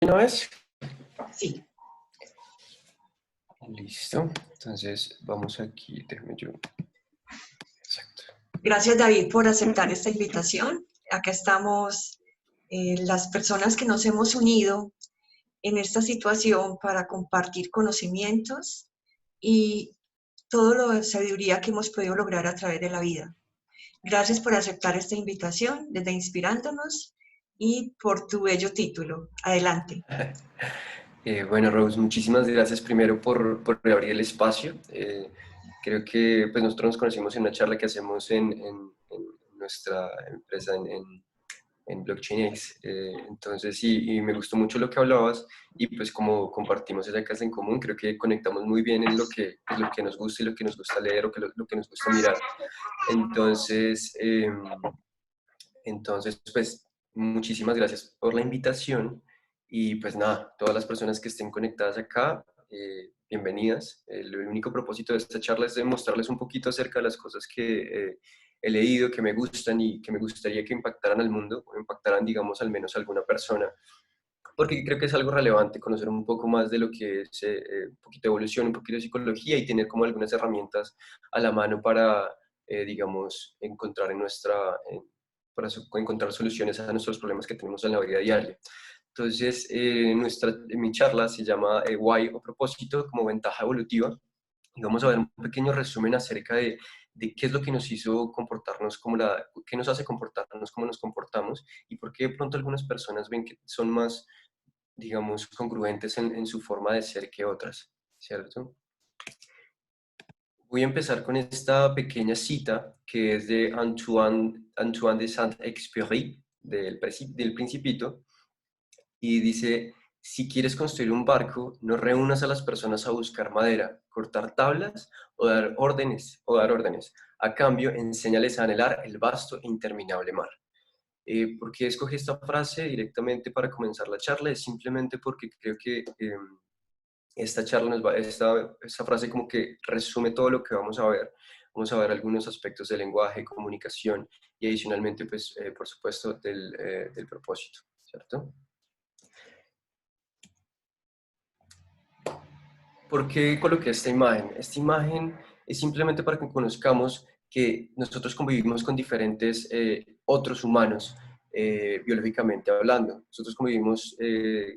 ¿Una vez? Sí, Listo. Entonces vamos aquí, déjame yo. Exacto. gracias David por aceptar esta invitación. Acá estamos las personas que nos hemos unido en esta situación para compartir conocimientos y toda la sabiduría que hemos podido lograr a través de la vida. Gracias por aceptar esta invitación desde Inspirándonos y por tu bello título. Adelante. Bueno, Rose, muchísimas gracias primero por abrir el espacio. Creo que pues, nosotros nos conocimos en una charla que hacemos en nuestra empresa en Blockchain X. Entonces, sí, y me gustó mucho lo que hablabas y pues como compartimos esa casa en común, creo que conectamos muy bien en pues, lo que nos gusta y lo que nos gusta leer o que lo que nos gusta mirar. Entonces, pues muchísimas gracias por la invitación y pues nada, todas las personas que estén conectadas acá, bienvenidas. El único propósito de esta charla es demostrarles un poquito acerca de las cosas que he leído, que me gustan y que me gustaría que impactaran al mundo, o impactaran, digamos, al menos a alguna persona, porque creo que es algo relevante conocer un poco más de lo que es un poquito de evolución, un poquito de psicología y tener como algunas herramientas a la mano para, digamos, encontrar encontrar soluciones a nuestros problemas que tenemos en la vida diaria. Entonces, mi charla se llama Why o propósito como ventaja evolutiva y vamos a ver un pequeño resumen acerca de qué es lo que nos hizo comportarnos qué nos hace comportarnos como nos comportamos y por qué de pronto algunas personas ven que son más, digamos, congruentes en su forma de ser que otras, ¿cierto? Voy a empezar con esta pequeña cita que es de Antoine de Saint-Exupéry, del Principito, y dice, si quieres construir un barco, no reúnas a las personas a buscar madera, cortar tablas o dar órdenes. A cambio, enséñales a anhelar el vasto e interminable mar. ¿Por qué escogí esta frase directamente para comenzar la charla? Es simplemente porque creo que esta charla esta frase como que resume todo lo que vamos a ver. Vamos a ver algunos aspectos del lenguaje, comunicación y adicionalmente, pues, por supuesto, del propósito, ¿cierto? ¿Por qué coloqué esta imagen? Esta imagen es simplemente para que conozcamos que nosotros convivimos con diferentes otros humanos, biológicamente hablando. Nosotros convivimos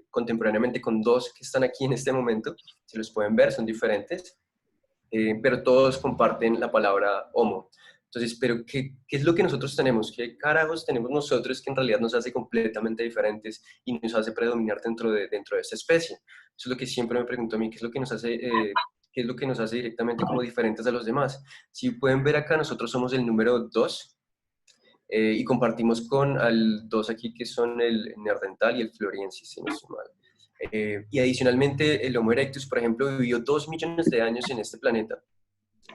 contemporáneamente con dos que están aquí en este momento, se los pueden ver, son diferentes, pero todos comparten la palabra homo. Entonces, pero ¿qué es lo que nosotros tenemos? ¿Qué carajos tenemos nosotros que en realidad nos hace completamente diferentes y nos hace predominar dentro de esta especie? Eso es lo que siempre me pregunto a mí, qué es lo que nos hace directamente como diferentes a los demás? Si pueden ver acá, nosotros somos el número 2 y compartimos con al dos aquí que son el neandertal y el floriensis, si no estoy mal. Y adicionalmente el Homo erectus, por ejemplo, vivió 2 millones de años en este planeta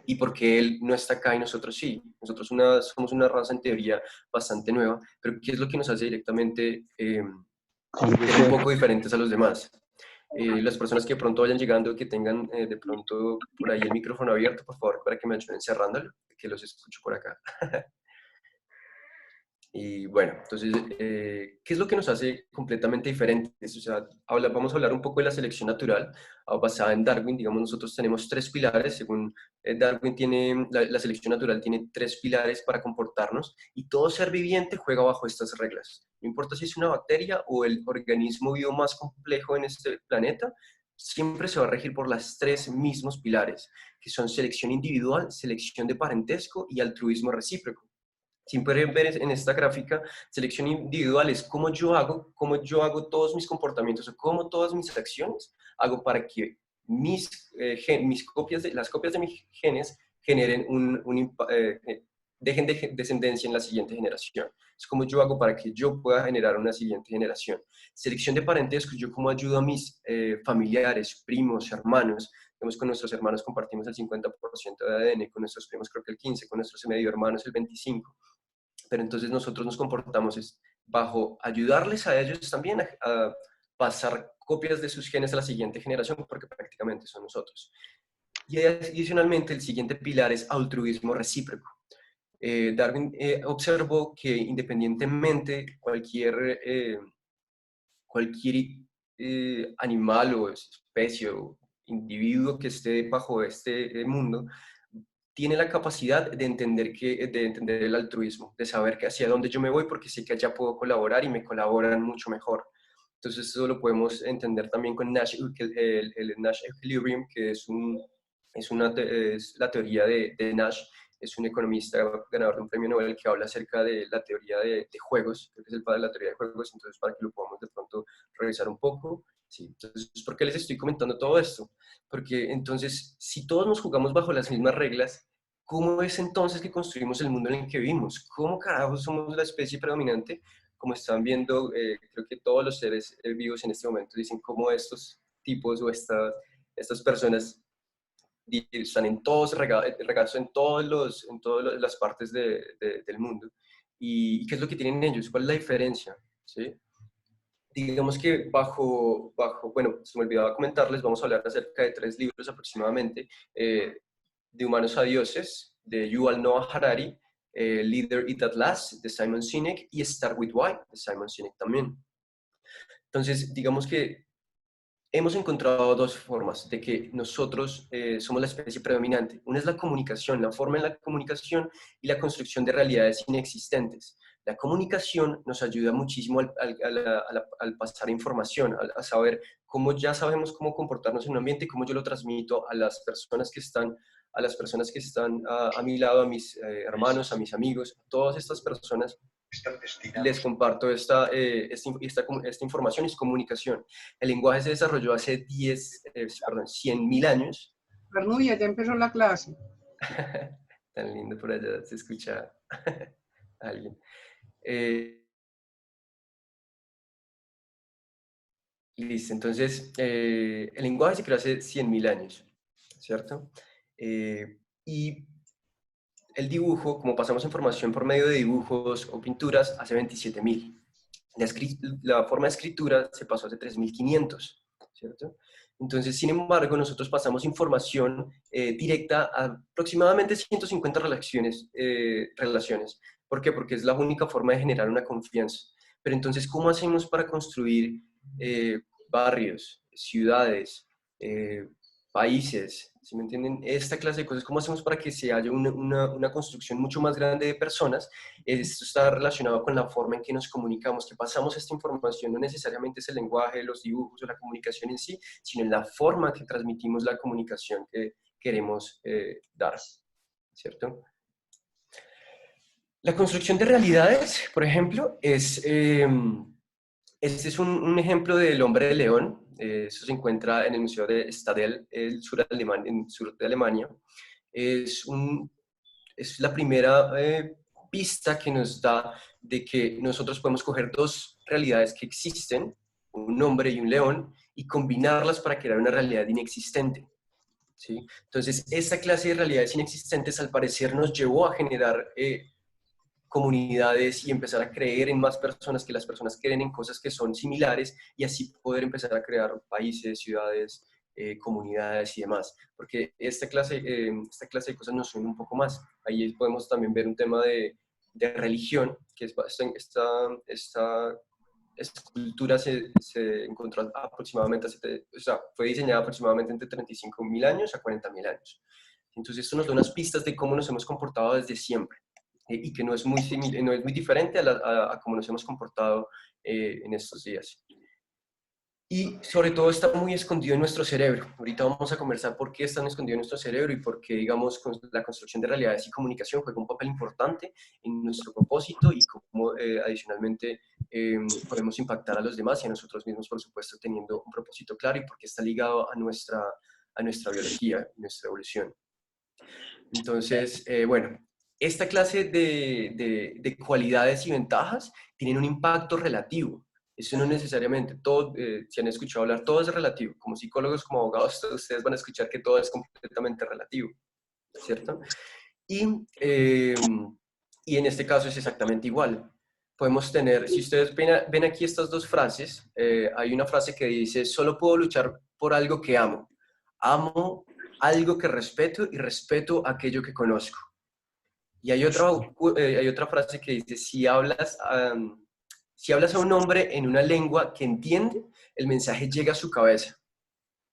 y porque él no está acá y nosotros sí. Nosotros somos una raza en teoría bastante nueva, pero ¿qué es lo que nos hace directamente ser un poco diferentes a los demás? Las personas que de pronto vayan llegando, que tengan de pronto por ahí el micrófono abierto, por favor, para que me ayuden cerrándolo, que los escucho por acá. Y bueno, entonces, ¿qué es lo que nos hace completamente diferentes? O sea, vamos a hablar un poco de la selección natural basada en Darwin. Digamos, nosotros tenemos tres pilares. Según Darwin, la selección natural tiene tres pilares para comportarnos y todo ser viviente juega bajo estas reglas. No importa si es una bacteria o el organismo vivo más complejo en este planeta, siempre se va a regir por las tres mismos pilares, que son selección individual, selección de parentesco y altruismo recíproco. Si pueden ver en esta gráfica, selección individual es cómo yo hago todos mis comportamientos o cómo todas mis acciones hago para que las copias de mis genes generen dejen de descendencia en la siguiente generación. Es como yo hago para que yo pueda generar una siguiente generación. Selección de parentesco, yo cómo ayudo a mis familiares, primos, hermanos. Vemos con nuestros hermanos compartimos el 50% de ADN, con nuestros primos creo que el 15%, con nuestros medio hermanos el 25%, pero entonces nosotros nos comportamos bajo ayudarles a ellos también a pasar copias de sus genes a la siguiente generación, porque prácticamente son nosotros. Y adicionalmente el siguiente pilar es altruismo recíproco. Darwin observó que independientemente cualquier animal o especie o individuo que esté bajo este mundo tiene la capacidad de entender el altruismo, de saber que hacia dónde yo me voy porque sé que allá puedo colaborar y me colaboran mucho mejor. Entonces eso lo podemos entender también con Nash, el Nash Equilibrium, que es la teoría de Nash. Es un economista ganador de un premio Nobel que habla acerca de la teoría de juegos, creo que es el padre de la teoría de juegos, entonces para que lo podamos de pronto revisar un poco. Sí, entonces, ¿por qué les estoy comentando todo esto? Porque entonces, si todos nos jugamos bajo las mismas reglas, ¿cómo es entonces que construimos el mundo en el que vivimos? ¿Cómo carajos somos la especie predominante? Como están viendo, creo que todos los seres vivos en este momento dicen cómo estos tipos o estas personas están en todos, regados en todas las partes del mundo. ¿Y qué es lo que tienen ellos? ¿Cuál es la diferencia? ¿Sí? Digamos que bueno, se me olvidaba comentarles, vamos a hablar acerca de 3 libros aproximadamente, de Humanos a Dioses, de Yuval Noah Harari, Leader It At Last, de Simon Sinek, y Start With Why, de Simon Sinek también. Entonces, digamos que hemos encontrado 2 formas de que nosotros somos la especie predominante. Una es la comunicación, la forma en la comunicación y la construcción de realidades inexistentes. La comunicación nos ayuda muchísimo al pasar información, a saber cómo ya sabemos cómo comportarnos en un ambiente y cómo yo lo transmito a las personas que están a mi lado, a mis hermanos, a mis amigos, a todas estas personas les comparto esta información y comunicación. El lenguaje se desarrolló hace 100.000 años. Bernudia, ya empezó la clase. Tan lindo por allá, se escucha a alguien. Listo, entonces, el lenguaje se creó hace 100.000 años, ¿cierto? Y el dibujo, como pasamos información por medio de dibujos o pinturas, hace 27.000. La forma de escritura se pasó hace 3.500, ¿cierto? Entonces, sin embargo, nosotros pasamos información directa a aproximadamente 150 relaciones. ¿Por qué? Porque es la única forma de generar una confianza. Pero entonces, ¿cómo hacemos para construir barrios, ciudades, países? ¿Sí me entienden? Esta clase de cosas, ¿cómo hacemos para que se haya una construcción mucho más grande de personas? Esto está relacionado con la forma en que nos comunicamos, que pasamos esta información, no necesariamente es el lenguaje, los dibujos o la comunicación en sí, sino en la forma que transmitimos la comunicación que queremos dar, ¿cierto? La construcción de realidades, por ejemplo, este es un ejemplo del hombre de león. Eso se encuentra en el Museo de Stadel, el sur de Alemania. Es la primera pista que nos da de que nosotros podemos coger 2 realidades que existen, un hombre y un león, y combinarlas para crear una realidad inexistente. ¿Sí? Entonces, esta clase de realidades inexistentes al parecer nos llevó a generar comunidades y empezar a creer en más personas, que las personas creen en cosas que son similares y así poder empezar a crear países, ciudades, comunidades y demás. Porque esta clase de cosas nos suena un poco más. Ahí podemos también ver un tema de religión, que esta escultura se encontró aproximadamente, fue diseñada aproximadamente entre 35.000 años a 40.000 años. Entonces esto nos da unas pistas de cómo nos hemos comportado desde siempre. Y que no es muy diferente a cómo nos hemos comportado en estos días. Y sobre todo está muy escondido en nuestro cerebro. Ahorita vamos a conversar por qué está escondido en nuestro cerebro y por qué, digamos, la construcción de realidades y comunicación juega un papel importante en nuestro propósito y cómo adicionalmente podemos impactar a los demás y a nosotros mismos, por supuesto, teniendo un propósito claro y por qué está ligado a nuestra biología, nuestra evolución. Entonces, bueno, esta clase de cualidades y ventajas tienen un impacto relativo. Eso no necesariamente, todo, si han escuchado hablar, todo es relativo. Como psicólogos, como abogados, ustedes van a escuchar que todo es completamente relativo, ¿cierto? Y en este caso es exactamente igual. Podemos tener, si ustedes ven aquí estas 2 frases, hay una frase que dice, solo puedo luchar por algo que amo. Amo algo que respeto y respeto aquello que conozco. Y hay otra frase que dice, si hablas a un hombre en una lengua que entiende, el mensaje llega a su cabeza.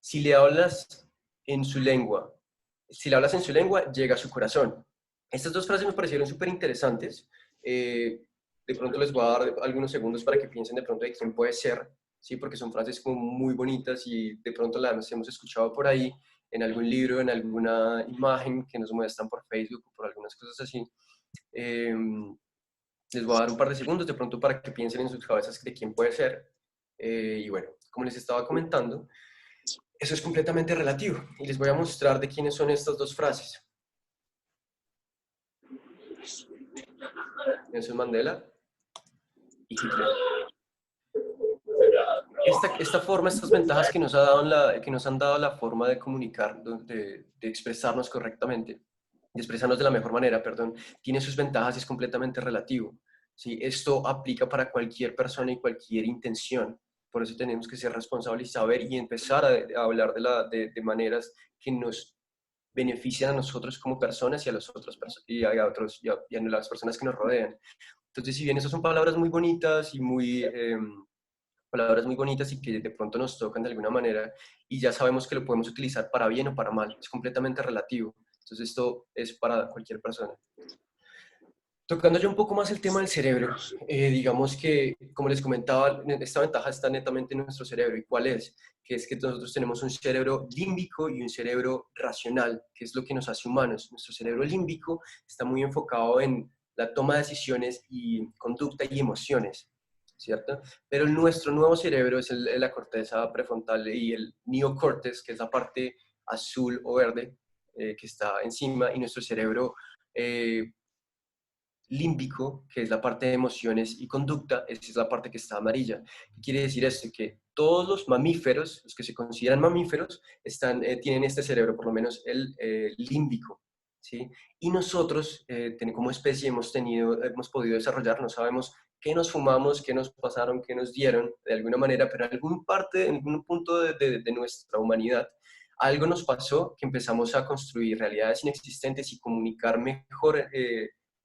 Si le hablas en su lengua, llega a su corazón. Estas dos frases me parecieron súper interesantes. De pronto les voy a dar algunos segundos para que piensen de pronto de quién puede ser, ¿sí? Porque son frases como muy bonitas y de pronto las hemos escuchado por ahí, en algún libro, en alguna imagen que nos muestran por Facebook o por algunas cosas así. Les voy a dar un par de segundos de pronto para que piensen en sus cabezas de quién puede ser. Y bueno, como les estaba comentando, eso es completamente relativo y les voy a mostrar de quiénes son estas dos frases. Nelson Mandela y Hitler. Esta forma, estas ventajas que nos, que nos han dado la forma de comunicar, de expresarnos correctamente, de expresarnos de la mejor manera, perdón, tiene sus ventajas y es completamente relativo. ¿Sí? Esto aplica para cualquier persona y cualquier intención. Por eso tenemos que ser responsables y saber y empezar a hablar de maneras que nos benefician a nosotros como personas y a las otras y a las personas que nos rodean. Entonces, si bien esas son palabras muy bonitas y palabras muy bonitas y que de pronto nos tocan de alguna manera y ya sabemos que lo podemos utilizar para bien o para mal, es completamente relativo. Entonces esto es para cualquier persona. Tocando ya un poco más el tema del cerebro, digamos que, como les comentaba, esta ventaja está netamente en nuestro cerebro. ¿Y cuál es? Que es que nosotros tenemos un cerebro límbico y un cerebro racional, que es lo que nos hace humanos. Nuestro cerebro límbico está muy enfocado en la toma de decisiones y conducta y emociones, ¿cierto? Pero nuestro nuevo cerebro es la corteza prefrontal y el neocórtex, que es la parte azul o verde que está encima, y nuestro cerebro límbico, que es la parte de emociones y conducta, esa es la parte que está amarilla. ¿Qué quiere decir esto? Que todos los mamíferos, los que se consideran mamíferos, tienen este cerebro, por lo menos el límbico, ¿sí? Y nosotros, como especie, hemos podido desarrollar, no sabemos qué nos fumamos, qué nos pasaron, qué nos dieron, de alguna manera, pero en algún punto de nuestra humanidad, algo nos pasó que empezamos a construir realidades inexistentes y comunicar mejor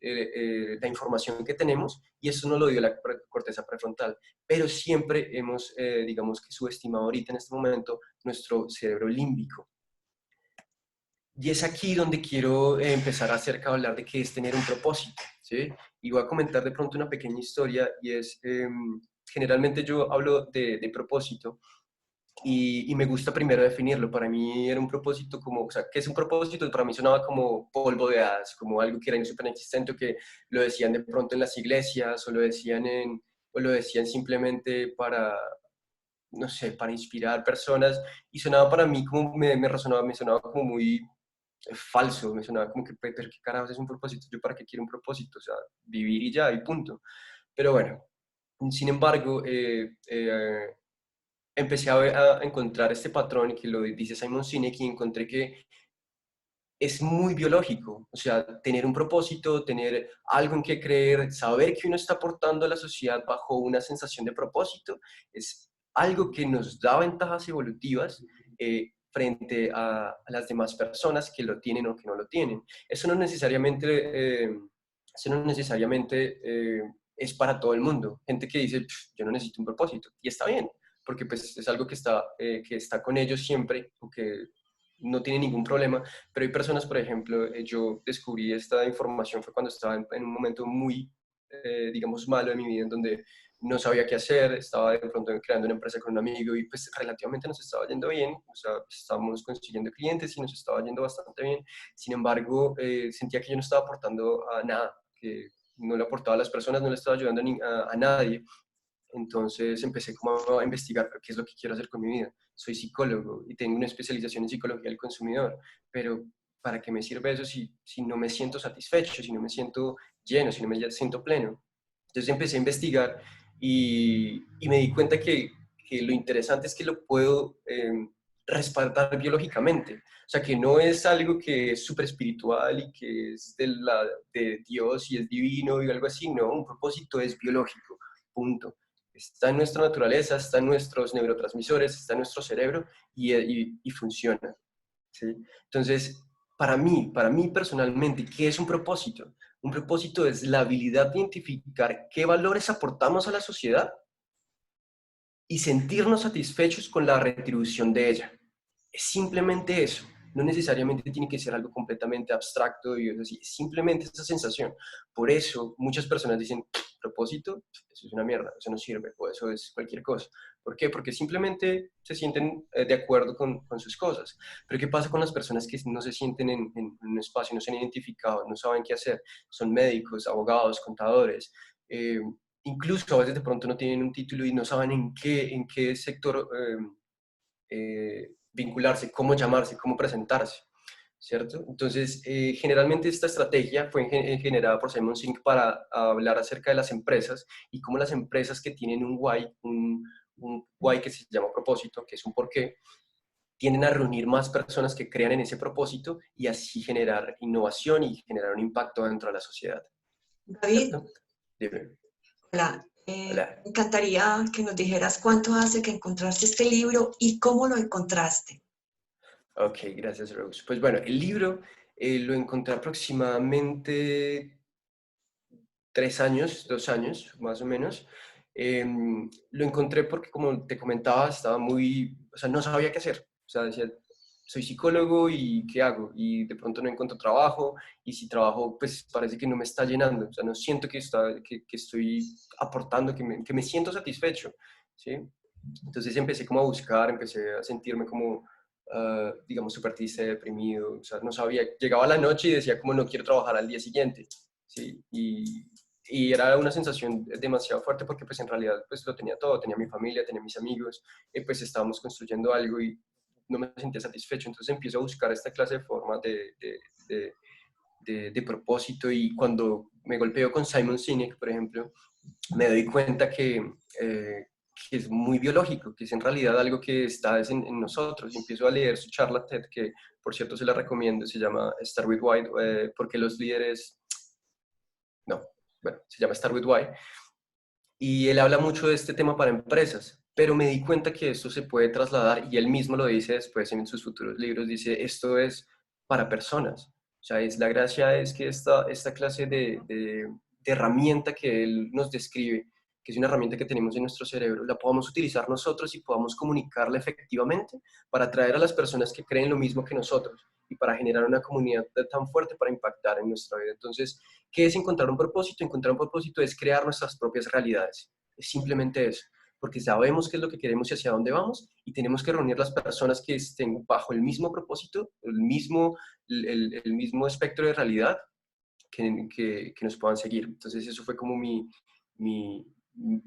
la información que tenemos, y eso no lo dio la corteza prefrontal, pero siempre hemos, digamos que subestimado ahorita en este momento nuestro cerebro límbico. Y es aquí donde quiero empezar a hablar de qué es tener un propósito, ¿sí? Y voy a comentar de pronto una pequeña historia, y es, generalmente yo hablo de propósito, y me gusta primero definirlo. Para mí era un propósito como, o sea, ¿qué es un propósito? Para mí sonaba como polvo de hadas, como algo que era súper inexistente, que lo decían de pronto en las iglesias, o lo decían simplemente para, no sé, para inspirar personas, y sonaba para mí como, me sonaba como muy falso, me sonaba como que, pero ¿qué carajos es un propósito? ¿Yo para qué quiero un propósito? O sea, vivir y ya, y punto. Pero bueno, sin embargo, empecé a encontrar este patrón que lo dice Simon Sinek, y encontré que es muy biológico. O sea, tener un propósito, tener algo en que creer, saber que uno está aportando a la sociedad bajo una sensación de propósito, es algo que nos da ventajas evolutivas frente a las demás personas que lo tienen o que no lo tienen. Eso no necesariamente, es para todo el mundo. Gente que dice, yo no necesito un propósito, y está bien, porque pues es algo que está con ellos siempre, o que no tiene ningún problema. Pero hay personas, por ejemplo, yo descubrí esta información fue cuando estaba en un momento muy, digamos, malo de mi vida, en donde no sabía qué hacer, estaba de pronto creando una empresa con un amigo, y pues relativamente nos estaba yendo bien, o sea, estábamos consiguiendo clientes y nos estaba yendo bastante bien. Sin embargo, sentía que yo no estaba aportando a nada, que no le aportaba a las personas, no le estaba ayudando a nadie. Entonces empecé como a investigar qué es lo que quiero hacer con mi vida. Soy psicólogo y tengo una especialización en psicología del consumidor, pero ¿para qué me sirve eso si no me siento satisfecho, si no me siento lleno, si no me siento pleno? Entonces empecé a investigar, y me di cuenta que lo interesante es que lo puedo respaldar biológicamente. O sea, que no es algo que es súper espiritual y que es de Dios y es divino y algo así. No, un propósito es biológico, punto. Está en nuestra naturaleza, está en nuestros neurotransmisores, está en nuestro cerebro, y funciona, ¿sí? Entonces, para mí personalmente, ¿qué es un propósito? Un propósito es la habilidad de identificar qué valores aportamos a la sociedad y sentirnos satisfechos con la retribución de ella. Es simplemente eso. No necesariamente tiene que ser algo completamente abstracto y así, simplemente esa sensación. Por eso muchas personas dicen, propósito, eso es una mierda, eso no sirve, o eso es cualquier cosa. ¿Por qué? Porque simplemente se sienten de acuerdo con sus cosas. Pero ¿qué pasa con las personas que no se sienten en un espacio, no se han identificado, no saben qué hacer? Son médicos, abogados, contadores, incluso a veces de pronto no tienen un título y no saben en qué sector vincularse, cómo llamarse, cómo presentarse, ¿cierto? Entonces, generalmente esta estrategia fue generada por Simon Sinek para hablar acerca de las empresas y cómo las empresas que tienen un why, un why que se llama propósito, que es un porqué, tienden a reunir más personas que crean en ese propósito y así generar innovación y generar un impacto dentro de la sociedad. David, ¿Cierto? Dime. hola. Hola. Me encantaría que nos dijeras cuánto hace que encontraste este libro y cómo lo encontraste. Ok, gracias, Rose. Pues bueno, el libro lo encontré aproximadamente 3 años, 2 años, más o menos. Lo encontré porque, como te comentaba, estaba muy, o sea, no sabía qué hacer. O sea, decía, soy psicólogo y ¿qué hago? Y de pronto no encuentro trabajo y si trabajo, pues parece que no me está llenando. O sea, no siento que estoy aportando, que me siento satisfecho, ¿sí? Entonces empecé como a buscar, empecé a sentirme como, digamos, súper triste, deprimido. O sea, no sabía, llegaba la noche y decía como no quiero trabajar al día siguiente, ¿sí? Y era una sensación demasiado fuerte porque pues en realidad pues lo tenía todo, tenía mi familia, tenía mis amigos, pues estábamos construyendo algo y no me sentía satisfecho. Entonces empiezo a buscar esta clase de forma de, de propósito y cuando me golpeo con Simon Sinek, por ejemplo, me doy cuenta que es muy biológico, que es en realidad algo que está en nosotros. Y empiezo a leer su charla TED, que por cierto se la recomiendo, se llama Start with Why, porque los líderes, no, bueno, se llama Start with Why, y él habla mucho de este tema para empresas, pero me di cuenta que esto se puede trasladar, y él mismo lo dice después en sus futuros libros, dice, esto es para personas. O sea, la gracia es que esta clase de herramienta que él nos describe, que es una herramienta que tenemos en nuestro cerebro, la podamos utilizar nosotros y podamos comunicarla efectivamente para atraer a las personas que creen lo mismo que nosotros y para generar una comunidad tan fuerte para impactar en nuestra vida. Entonces, ¿qué es encontrar un propósito? Encontrar un propósito es crear nuestras propias realidades. Es simplemente eso, porque sabemos qué es lo que queremos y hacia dónde vamos y tenemos que reunir las personas que estén bajo el mismo propósito, el mismo espectro de realidad que nos puedan seguir. Entonces eso fue como mi,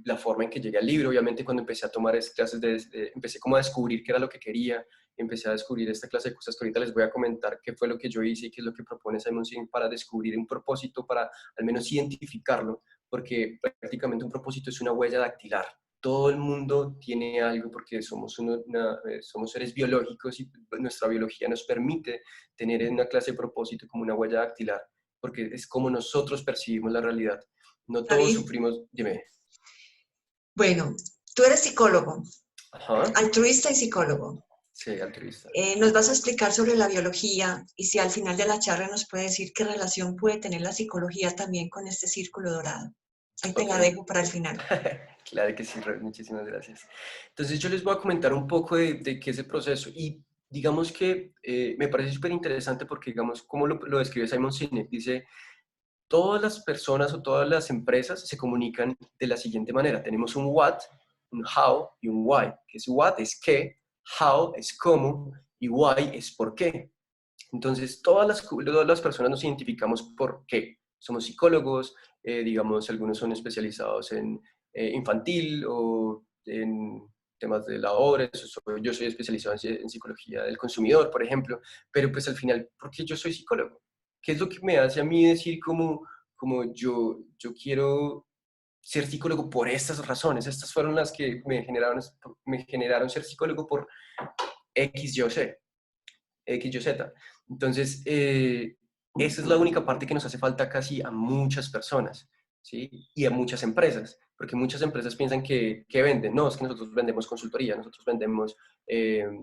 la forma en que llegué al libro. Obviamente cuando empecé a tomar clases, empecé como a descubrir qué era lo que quería, empecé a descubrir esta clase de cosas que ahorita les voy a comentar qué fue lo que yo hice y qué es lo que propone Simon Sinek para descubrir un propósito, para al menos identificarlo, porque prácticamente un propósito es una huella dactilar. Todo el mundo tiene algo porque somos seres biológicos y nuestra biología nos permite tener una clase de propósito como una huella dactilar, porque es como nosotros percibimos la realidad. No todos David, sufrimos, dime. bueno, tú eres psicólogo, Ajá, altruista y psicólogo. sí, altruista. Nos vas a explicar sobre la biología y si al final de la charla nos puede decir qué relación puede tener la psicología también con este círculo dorado. Ahí te Ok. la dejo para el final. Claro que sí, muchísimas gracias. Entonces yo les voy a comentar un poco de qué es el proceso y digamos que me parece súper interesante porque digamos, como lo describe Simon Sinek, dice, todas las personas o todas las empresas se comunican de la siguiente manera. Tenemos un what, un how y un why. Que es what es qué, how es cómo y why es por qué. Entonces, todas las personas nos identificamos por qué. Somos psicólogos, digamos, algunos son especializados en infantil o en temas de labores, yo soy especializado en psicología del consumidor, por ejemplo, pero pues al final, ¿por qué yo soy psicólogo? ¿Qué es lo que me hace a mí decir como yo quiero ser psicólogo por estas razones? Estas fueron las que me generaron ser psicólogo por X, Y, Z. X, Y, Z. Entonces, esa es la única parte que nos hace falta casi a muchas personas, ¿sí? Y a muchas empresas, porque muchas empresas piensan que venden. No, es que nosotros vendemos consultoría, nosotros vendemos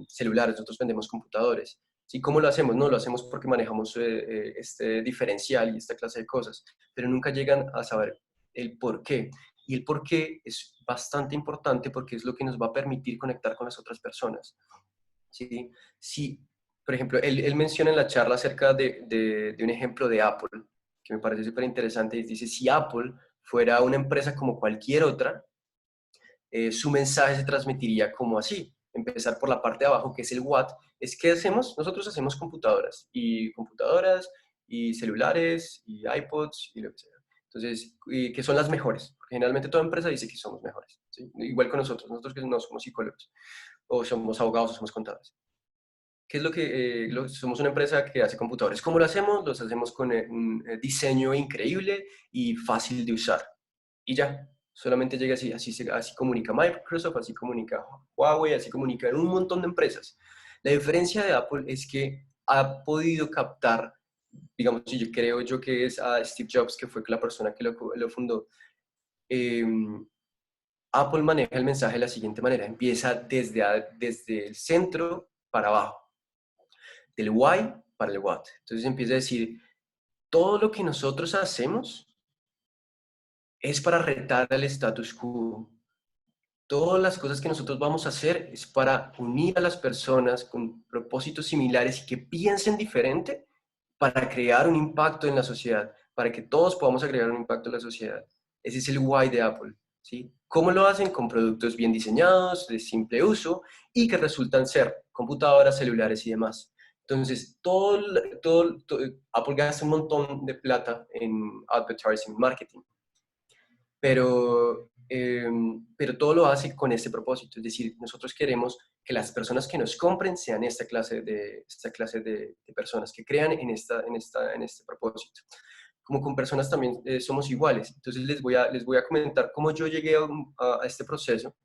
celulares, nosotros vendemos computadores. ¿Sí? ¿Cómo lo hacemos? No, lo hacemos porque manejamos este diferencial y esta clase de cosas, pero nunca llegan a saber el por qué. Y el por qué es bastante importante porque es lo que nos va a permitir conectar con las otras personas. ¿Sí? Si, por ejemplo, él menciona en la charla acerca de un ejemplo de Apple, que me parece súper interesante, y dice, si Apple fuera una empresa como cualquier otra, su mensaje se transmitiría como así. Empezar por la parte de abajo, que es el what, es que hacemos, nosotros hacemos computadoras y celulares y iPods y lo que sea. Entonces, que son las mejores. Porque generalmente toda empresa dice que somos mejores. ¿Sí? Igual con nosotros que no somos psicólogos, o somos abogados, o somos contadores. ¿Qué es lo que somos una empresa que hace computadores? ¿Cómo lo hacemos? Los hacemos con un diseño increíble y fácil de usar. Y ya, solamente llega así, así comunica Microsoft, así comunica Huawei, así comunica un montón de empresas. La diferencia de Apple es que ha podido captar, digamos, si yo creo yo que es a Steve Jobs, que fue la persona que lo fundó. eh, Apple maneja el mensaje de la siguiente manera, empieza desde el centro para abajo, del why para el what. Entonces empieza a decir, todo lo que nosotros hacemos es para retar al status quo. Todas las cosas que nosotros vamos a hacer es para unir a las personas con propósitos similares y que piensen diferente para crear un impacto en la sociedad, para que todos podamos agregar un impacto en la sociedad. Ese es el why de Apple, ¿sí? ¿Cómo lo hacen? Con productos bien diseñados, de simple uso y que resultan ser computadoras, celulares y demás. Entonces, Apple gasta un montón de plata en advertising, marketing, pero todo lo hace con este propósito, es decir, nosotros queremos que las personas que nos compren sean esta clase de personas que crean en este propósito. Como con personas también somos iguales. Entonces les voy a comentar cómo yo llegué a este proceso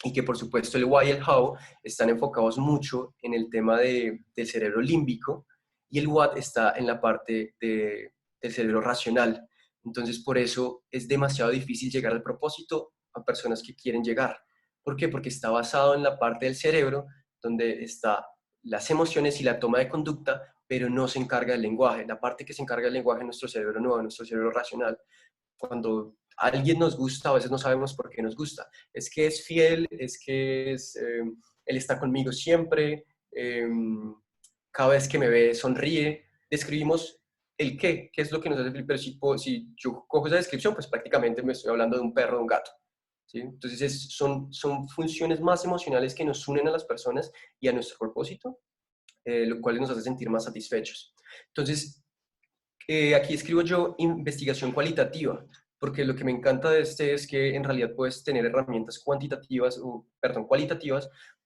y que por supuesto el why y el how están enfocados mucho en el tema del cerebro límbico y el what está en la parte del cerebro racional. Entonces, por eso es demasiado difícil llegar al propósito a personas que quieren llegar. ¿Por qué? Porque está basado en la parte del cerebro donde está las emociones y la toma de conducta, pero no se encarga del lenguaje. La parte que se encarga del lenguaje es nuestro cerebro no, nuestro cerebro racional. Cuando a alguien nos gusta, a veces no sabemos por qué nos gusta. Es que es fiel, es que él está conmigo siempre, cada vez que me ve sonríe. Describimos el qué es lo que nos hace feliz, pero si yo cojo esa descripción, pues prácticamente me estoy hablando de un perro, de un gato. ¿Sí? Entonces son funciones más emocionales que nos unen a las personas y a nuestro propósito, lo cual nos hace sentir más satisfechos. Entonces, aquí escribo yo investigación cualitativa, porque lo que me encanta de este es que en realidad puedes tener herramientas cualitativas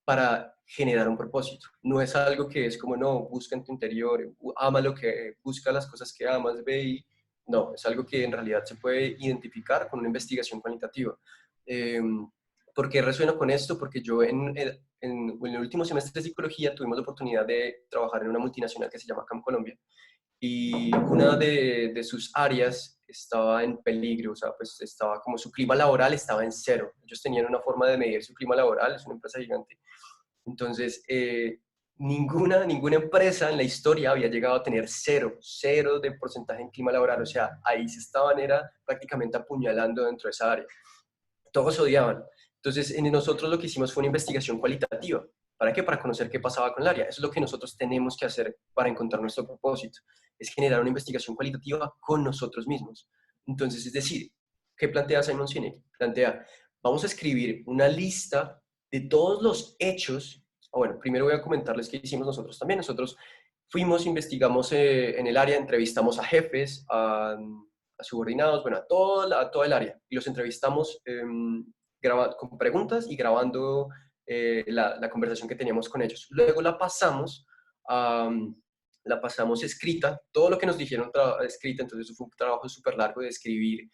para generar un propósito. No es algo que es como, no, busca en tu interior, ama lo que, busca las cosas que amas, ve y... No, es algo que en realidad se puede identificar con una investigación cualitativa. Eh, ¿Por qué resueno con esto? Porque yo en el último semestre de psicología tuvimos la oportunidad de trabajar en una multinacional que se llama CAM Colombia y una de sus áreas estaba en peligro, o sea, pues estaba como su clima laboral estaba en cero. Ellos tenían una forma de medir su clima laboral, es una empresa gigante. Entonces, ninguna empresa en la historia había llegado a tener cero de porcentaje en clima laboral, o sea, ahí se estaban, era prácticamente apuñalando dentro de esa área. Todos odiaban. Entonces, en nosotros lo que hicimos fue una investigación cualitativa. ¿Para qué? Para conocer qué pasaba con el área. Eso es lo que nosotros tenemos que hacer para encontrar nuestro propósito. Es generar una investigación cualitativa con nosotros mismos. Entonces, es decir, ¿qué plantea Simon Sinek? Plantea, vamos a escribir una lista de todos los hechos. Bueno, primero voy a comentarles qué hicimos nosotros también. Nosotros fuimos, investigamos en el área, entrevistamos a jefes, a subordinados, bueno, a todo el área. Y los entrevistamos con preguntas y grabando la conversación que teníamos con ellos. Luego la pasamos escrita, todo lo que nos dijeron escrita, entonces eso fue un trabajo súper largo de escribir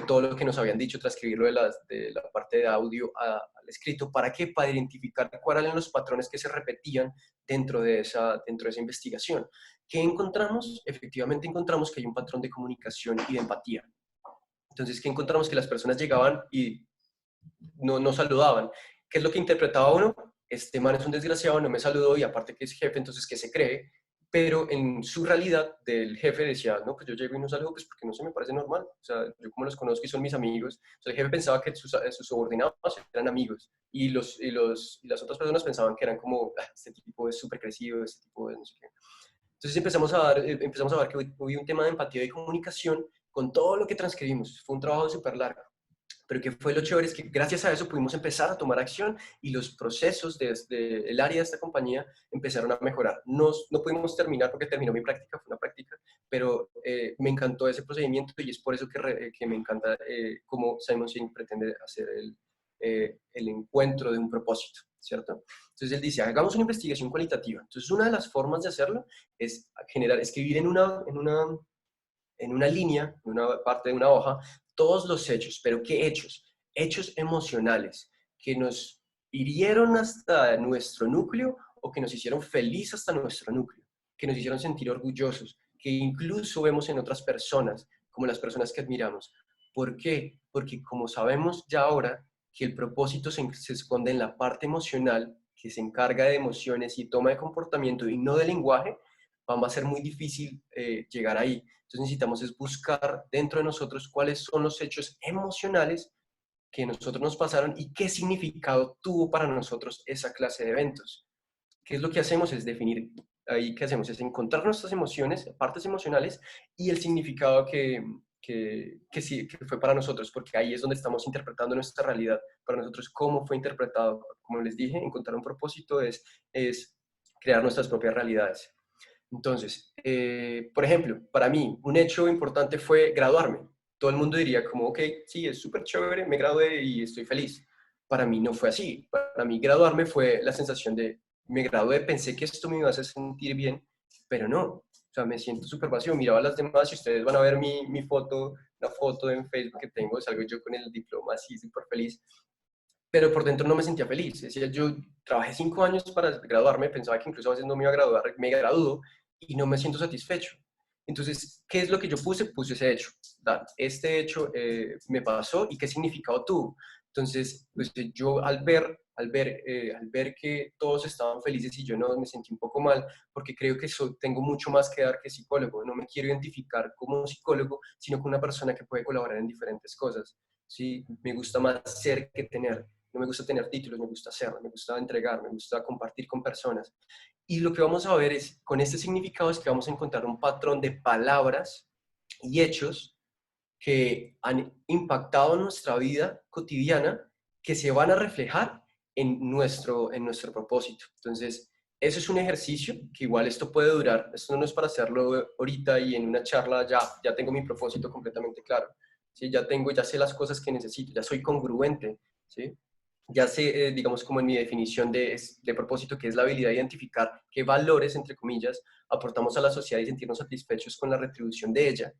todo lo que nos habían dicho, transcribirlo de la parte de audio al escrito. ¿Para qué? Para identificar cuáles eran los patrones que se repetían dentro de esa investigación. ¿Qué encontramos? Efectivamente encontramos que hay un patrón de comunicación y de empatía. Entonces, ¿qué encontramos? Que las personas llegaban y no saludaban. ¿Qué es lo que interpretaba uno? Este man es un desgraciado, no me saludó y aparte que es jefe, entonces ¿qué se cree? pero en su realidad del jefe decía, no, pues yo llego y no salgo pues porque no se me parece normal, o sea, yo como los conozco y son mis amigos, o sea, el jefe pensaba que sus subordinados eran amigos y las otras personas pensaban que eran como, "Ah, este tipo es súper crecido, este tipo es no sé qué". Entonces empezamos a ver que hubo un tema de empatía y comunicación con todo lo que transcribimos, fue un trabajo súper largo. Pero que fue lo chévere es que gracias a eso pudimos empezar a tomar acción y los procesos del área de esta compañía empezaron a mejorar. No pudimos terminar porque terminó mi práctica, fue una práctica, pero me encantó ese procedimiento y es por eso que me encanta cómo Simon Sinek pretende hacer el encuentro de un propósito, ¿cierto? Entonces él dice, hagamos una investigación cualitativa. Entonces una de las formas de hacerlo es escribir en una línea, en una parte de una hoja, todos los hechos. ¿Pero qué hechos? Hechos emocionales que nos hirieron hasta nuestro núcleo o que nos hicieron feliz hasta nuestro núcleo, que nos hicieron sentir orgullosos, que incluso vemos en otras personas, como las personas que admiramos. ¿Por qué? Porque como sabemos ya ahora que el propósito se esconde en la parte emocional, que se encarga de emociones y toma de comportamiento y no de lenguaje, va a ser muy difícil llegar ahí. Entonces necesitamos es buscar dentro de nosotros cuáles son los hechos emocionales que nosotros nos pasaron y qué significado tuvo para nosotros esa clase de eventos. ¿Qué es lo que hacemos? Es definir, ahí qué hacemos es encontrar nuestras emociones, partes emocionales y el significado sí, que fue para nosotros, porque ahí es donde estamos interpretando nuestra realidad. Para nosotros, ¿cómo fue interpretado? Como les dije, encontrar un propósito es crear nuestras propias realidades. Entonces, por ejemplo, para mí un hecho importante fue graduarme. Todo el mundo diría como, ok, sí, es súper chévere, me gradué y estoy feliz. Para mí no fue así. Para mí graduarme fue la sensación de, me gradué, pensé que esto me iba a hacer sentir bien, pero no. O sea, me siento súper vacío. Miraba a las demás y ustedes van a ver mi foto, la foto en Facebook que tengo, salgo yo con el diploma así súper feliz, pero por dentro no me sentía feliz. Decía, yo trabajé 5 años para graduarme, pensaba que incluso a veces no me iba a graduar, me graduó y no me siento satisfecho. Entonces, ¿qué es lo que yo puse? Puse ese hecho. Este hecho me pasó y qué significado tuvo. Entonces, pues, yo al ver que todos estaban felices y yo no, me sentí un poco mal, porque creo que tengo mucho más que dar que psicólogo. No me quiero identificar como psicólogo, sino como una persona que puede colaborar en diferentes cosas. ¿Sí? Me gusta más ser que tener. No me gusta tener títulos, me gusta hacer, me gusta entregar, me gusta compartir con personas. Y lo que vamos a ver es, con este significado, es que vamos a encontrar un patrón de palabras y hechos que han impactado nuestra vida cotidiana, que se van a reflejar en nuestro propósito. Entonces, eso es un ejercicio que igual esto puede durar, esto no es para hacerlo ahorita y en una charla ya tengo mi propósito completamente claro, ¿sí? Ya sé las cosas que necesito, ya soy congruente, ¿sí? Ya sé, digamos, como en mi definición de propósito, que es la habilidad de identificar qué valores, entre comillas, aportamos a la sociedad y sentirnos satisfechos con la retribución de ella.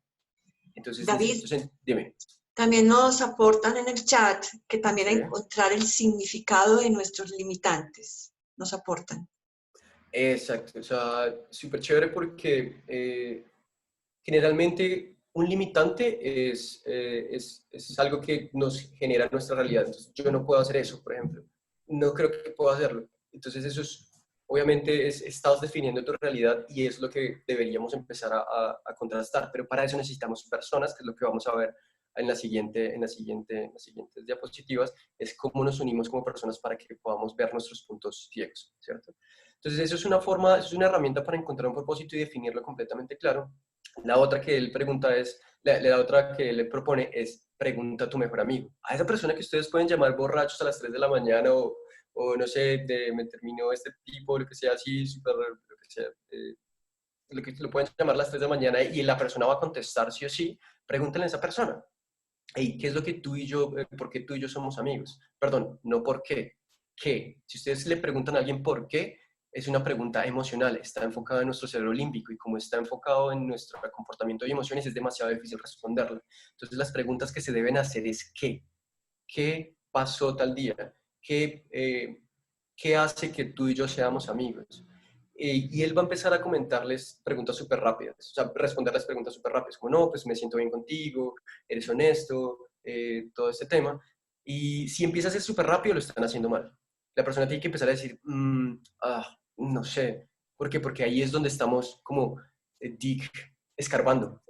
Entonces necesito, David, dime. también nos aportan en el chat que también Sí. encontrar el significado de nuestros limitantes. Nos aportan. Exacto, o sea, súper chévere porque generalmente un limitante es algo que nos genera nuestra realidad. Entonces, yo no puedo hacer eso, por ejemplo. No creo que pueda hacerlo. Entonces, eso es, obviamente, estás definiendo tu realidad y es lo que deberíamos empezar a contrastar. Pero para eso necesitamos personas, que es lo que vamos a ver en las siguientes diapositivas, es cómo nos unimos como personas para que podamos ver nuestros puntos ciegos, ¿cierto? Entonces, eso es una forma, eso es una herramienta para encontrar un propósito y definirlo completamente claro. La otra que él pregunta es, la otra que él le propone es, pregunta a tu mejor amigo. A esa persona que ustedes pueden llamar borrachos a las 3 de la mañana o no sé, me terminó este tipo, lo que sea así, súper, lo que sea, lo que lo pueden llamar a las 3 de la mañana y la persona va a contestar sí o sí, pregúntenle a esa persona. Hey, ¿qué es lo que tú y yo, por qué tú y yo somos amigos? Perdón, no por qué. ¿Qué? Si ustedes le preguntan a alguien por qué, es una pregunta emocional, está enfocada en nuestro cerebro límbico y como está enfocado en nuestro comportamiento y emociones es demasiado difícil responderla. Entonces las preguntas que se deben hacer es ¿qué? ¿Qué pasó tal día? ¿Qué hace que tú y yo seamos amigos? Y él va a empezar a comentarles preguntas súper rápidas, o sea, responderles preguntas súper rápidas, como no, pues me siento bien contigo, eres honesto, todo este tema. Y si empieza a ser súper rápido, lo están haciendo mal. La persona tiene que empezar a decir, no sé, ¿Por qué? Porque ahí es donde estamos como escarbando,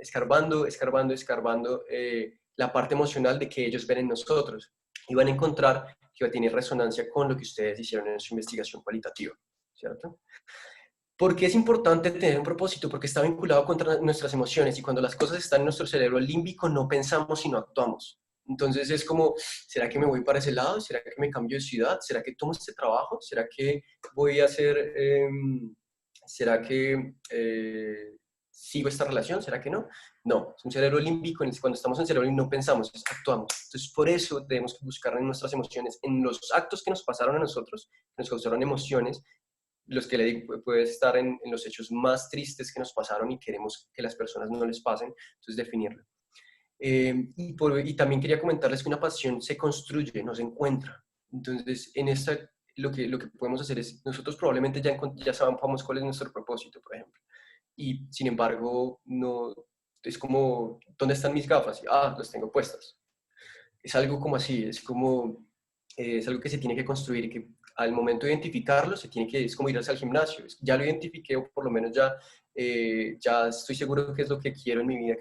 la parte emocional de que ellos ven en nosotros. Y van a encontrar que va a tener resonancia con lo que ustedes hicieron en su investigación cualitativa, ¿cierto? ¿Por qué es importante tener un propósito? Porque está vinculado con nuestras emociones y cuando las cosas están en nuestro cerebro límbico no pensamos sino actuamos. Entonces es como, ¿será que me voy para ese lado? ¿Será que me cambio de ciudad? ¿Será que tomo este trabajo? ¿Será que voy a hacer, será que sigo esta relación? ¿Será que no? No, es un cerebro límbico, cuando estamos en cerebro límbico no pensamos, actuamos. Entonces por eso debemos buscar en nuestras emociones, en los actos que nos pasaron a nosotros, que nos causaron emociones, los que le digo, puede estar en los hechos más tristes que nos pasaron y queremos que las personas no les pasen, entonces definirlo. Y también quería comentarles que una pasión se construye, no se encuentra. Entonces, en esta, lo que podemos hacer es, nosotros probablemente ya sabemos cuál es nuestro propósito, por ejemplo. Y sin embargo, no, es como, ¿dónde están mis gafas? Las tengo puestas. Es algo como así, es algo que se tiene que construir y que al momento de identificarlo es como ir al gimnasio. Ya lo identifiqué o por lo menos ya estoy seguro qué es lo que quiero en mi vida,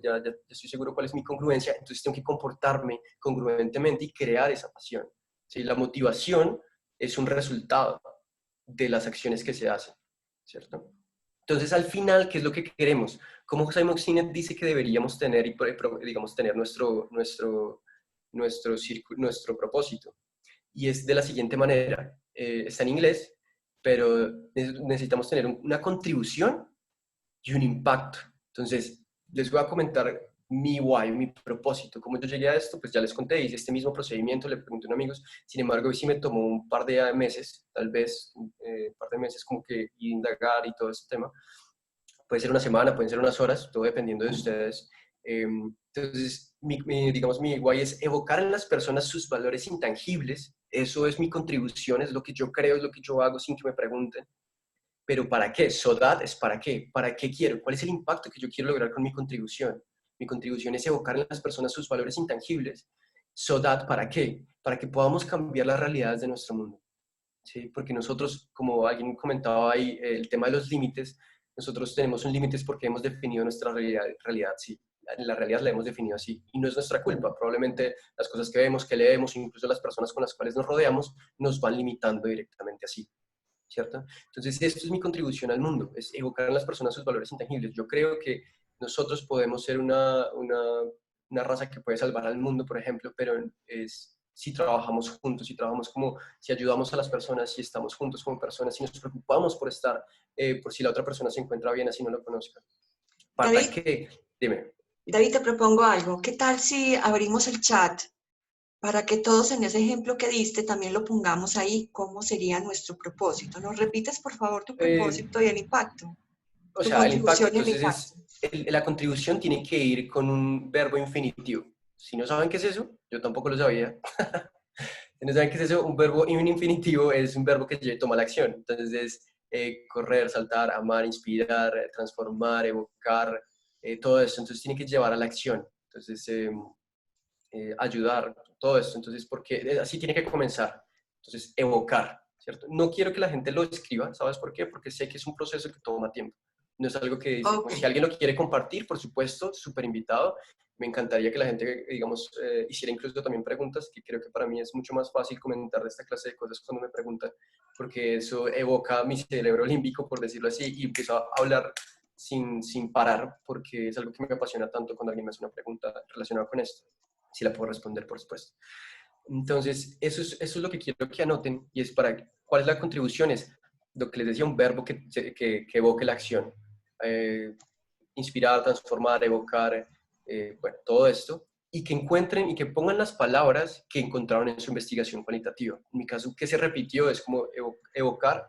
ya estoy seguro cuál es mi congruencia, entonces tengo que comportarme congruentemente y crear esa pasión. ¿Sí? La motivación es un resultado de las acciones que se hacen, ¿cierto? Entonces, al final, ¿qué es lo que queremos? Como Simon Sinek dice que deberíamos tener, digamos, tener nuestro propósito. Y es de la siguiente manera. Está en inglés, pero necesitamos tener una contribución y un impacto. Entonces, les voy a comentar mi why, mi propósito. Como yo llegué a esto, pues ya les conté, hice este mismo procedimiento, le pregunté a unos amigos, sin embargo, hoy sí me tomó un par de meses, tal vez un par de meses como que indagar y todo este tema. Puede ser una semana, pueden ser unas horas, todo dependiendo de ustedes. Entonces, digamos, mi why es evocar en las personas sus valores intangibles. Eso es mi contribución, es lo que yo creo, es lo que yo hago sin que me pregunten. Pero ¿para qué? So that es ¿para qué? ¿Para qué quiero? ¿Cuál es el impacto que yo quiero lograr con mi contribución? Mi contribución es evocar en las personas sus valores intangibles. So that, ¿para qué? Para que podamos cambiar las realidades de nuestro mundo. ¿Sí? Porque nosotros, como alguien comentaba ahí, el tema de los límites, nosotros tenemos un límite porque hemos definido nuestra realidad, sí. La realidad la hemos definido así y no es nuestra culpa. Probablemente las cosas que vemos, que leemos, incluso las personas con las cuales nos rodeamos, nos van limitando directamente así, ¿cierto? Entonces, esto es mi contribución al mundo, es evocar en las personas sus valores intangibles. Yo creo que nosotros podemos ser una raza que puede salvar al mundo, por ejemplo, pero es si trabajamos juntos, si trabajamos como, si ayudamos a las personas, si estamos juntos como personas, si nos preocupamos por estar, por si la otra persona se encuentra bien, así no lo conozca. ¿Para David, qué? Dime. David, te propongo algo. ¿Qué tal si abrimos el chat para que todos en ese ejemplo que diste también lo pongamos ahí? ¿Cómo sería nuestro propósito? ¿Nos repites, por favor, tu Eh, propósito y el impacto? o Tu sea, el impacto, contribución y el entonces impacto. la contribución tiene que ir con un verbo infinitivo. Si no saben qué es eso, yo tampoco lo sabía. Si no saben qué es eso, un verbo y un infinitivo es un verbo que toma la acción. Entonces es correr, saltar, amar, inspirar, transformar, evocar, todo eso. Entonces tiene que llevar a la acción. Entonces, ayudar, todo esto. Entonces, porque así tiene que comenzar. Entonces, evocar, ¿cierto? No quiero que la gente lo escriba, ¿sabes por qué? Porque sé que es un proceso que toma tiempo. No es algo que dice, Ok. pues, si alguien lo quiere compartir, por supuesto, súper invitado. Me encantaría que la gente, digamos, hiciera incluso también preguntas, que creo que para mí es mucho más fácil comentar de esta clase de cosas cuando me preguntan, porque eso evoca mi cerebro límbico, por decirlo así, y empiezo a hablar sin parar, porque es algo que me apasiona tanto cuando alguien me hace una pregunta relacionada con esto. Si la puedo responder, por supuesto. Entonces, eso es lo que quiero que anoten y es ¿cuál es la contribución? Es lo que les decía, un verbo que evoque la acción. Eh, Inspirar, transformar, evocar, bueno, todo esto. Y que encuentren y que pongan las palabras que encontraron en su investigación cualitativa. En mi caso, que se repitió es como evocar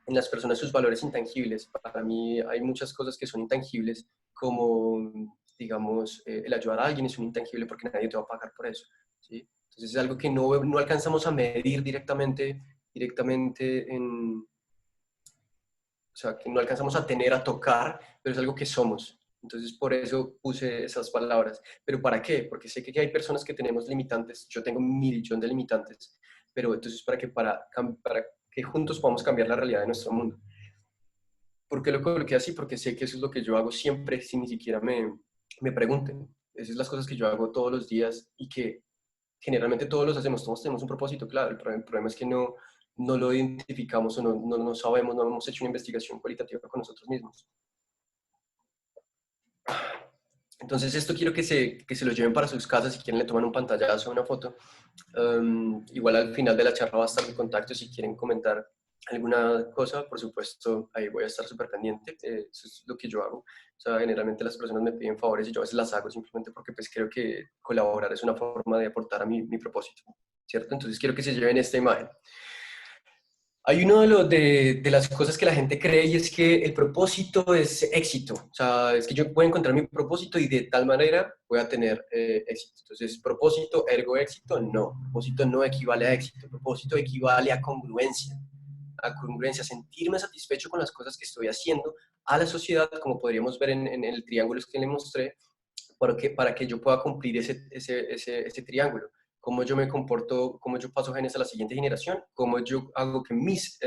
en las personas sus valores intangibles. Para mí hay muchas cosas que son intangibles, como, digamos, el ayudar a alguien es un intangible porque nadie te va a pagar por eso, ¿sí? Entonces es algo que no alcanzamos a medir directamente o sea, que no alcanzamos a tener, a tocar, pero es algo que somos. Entonces, por eso puse esas palabras. ¿Pero para qué? Porque sé que hay personas que tenemos limitantes. Yo tengo 1.000.000 de limitantes. Pero entonces, para que juntos podamos cambiar la realidad de nuestro mundo. ¿Por qué lo coloqué así? Porque sé que eso es lo que yo hago siempre, sin ni siquiera me pregunten. Esas son las cosas que yo hago todos los días y que generalmente todos los hacemos, todos tenemos un propósito, claro. El problema es que no lo identificamos o no sabemos, no hemos hecho una investigación cualitativa con nosotros mismos. Entonces esto quiero que se lo lleven para sus casas, si quieren le toman un pantallazo, una foto. Igual al final de la charla va a estar mi contacto si quieren comentar alguna cosa, por supuesto, ahí voy a estar súper pendiente. Eso es lo que yo hago. O sea, generalmente las personas me piden favores y yo a veces las hago simplemente porque pues creo que colaborar es una forma de aportar a mi propósito, ¿cierto? Entonces quiero que se lleven esta imagen. Hay uno de las cosas que la gente cree y es que el propósito es éxito. O sea, es que yo voy a encontrar mi propósito y de tal manera voy a tener éxito. Entonces, propósito, ergo éxito, no. Propósito no equivale a éxito. Propósito equivale a congruencia. A congruencia, sentirme satisfecho con las cosas que estoy haciendo a la sociedad, como podríamos ver en el triángulo que le mostré, para que yo pueda cumplir ese triángulo. Cómo yo me comporto, cómo yo paso genes a la siguiente generación, cómo yo hago que mis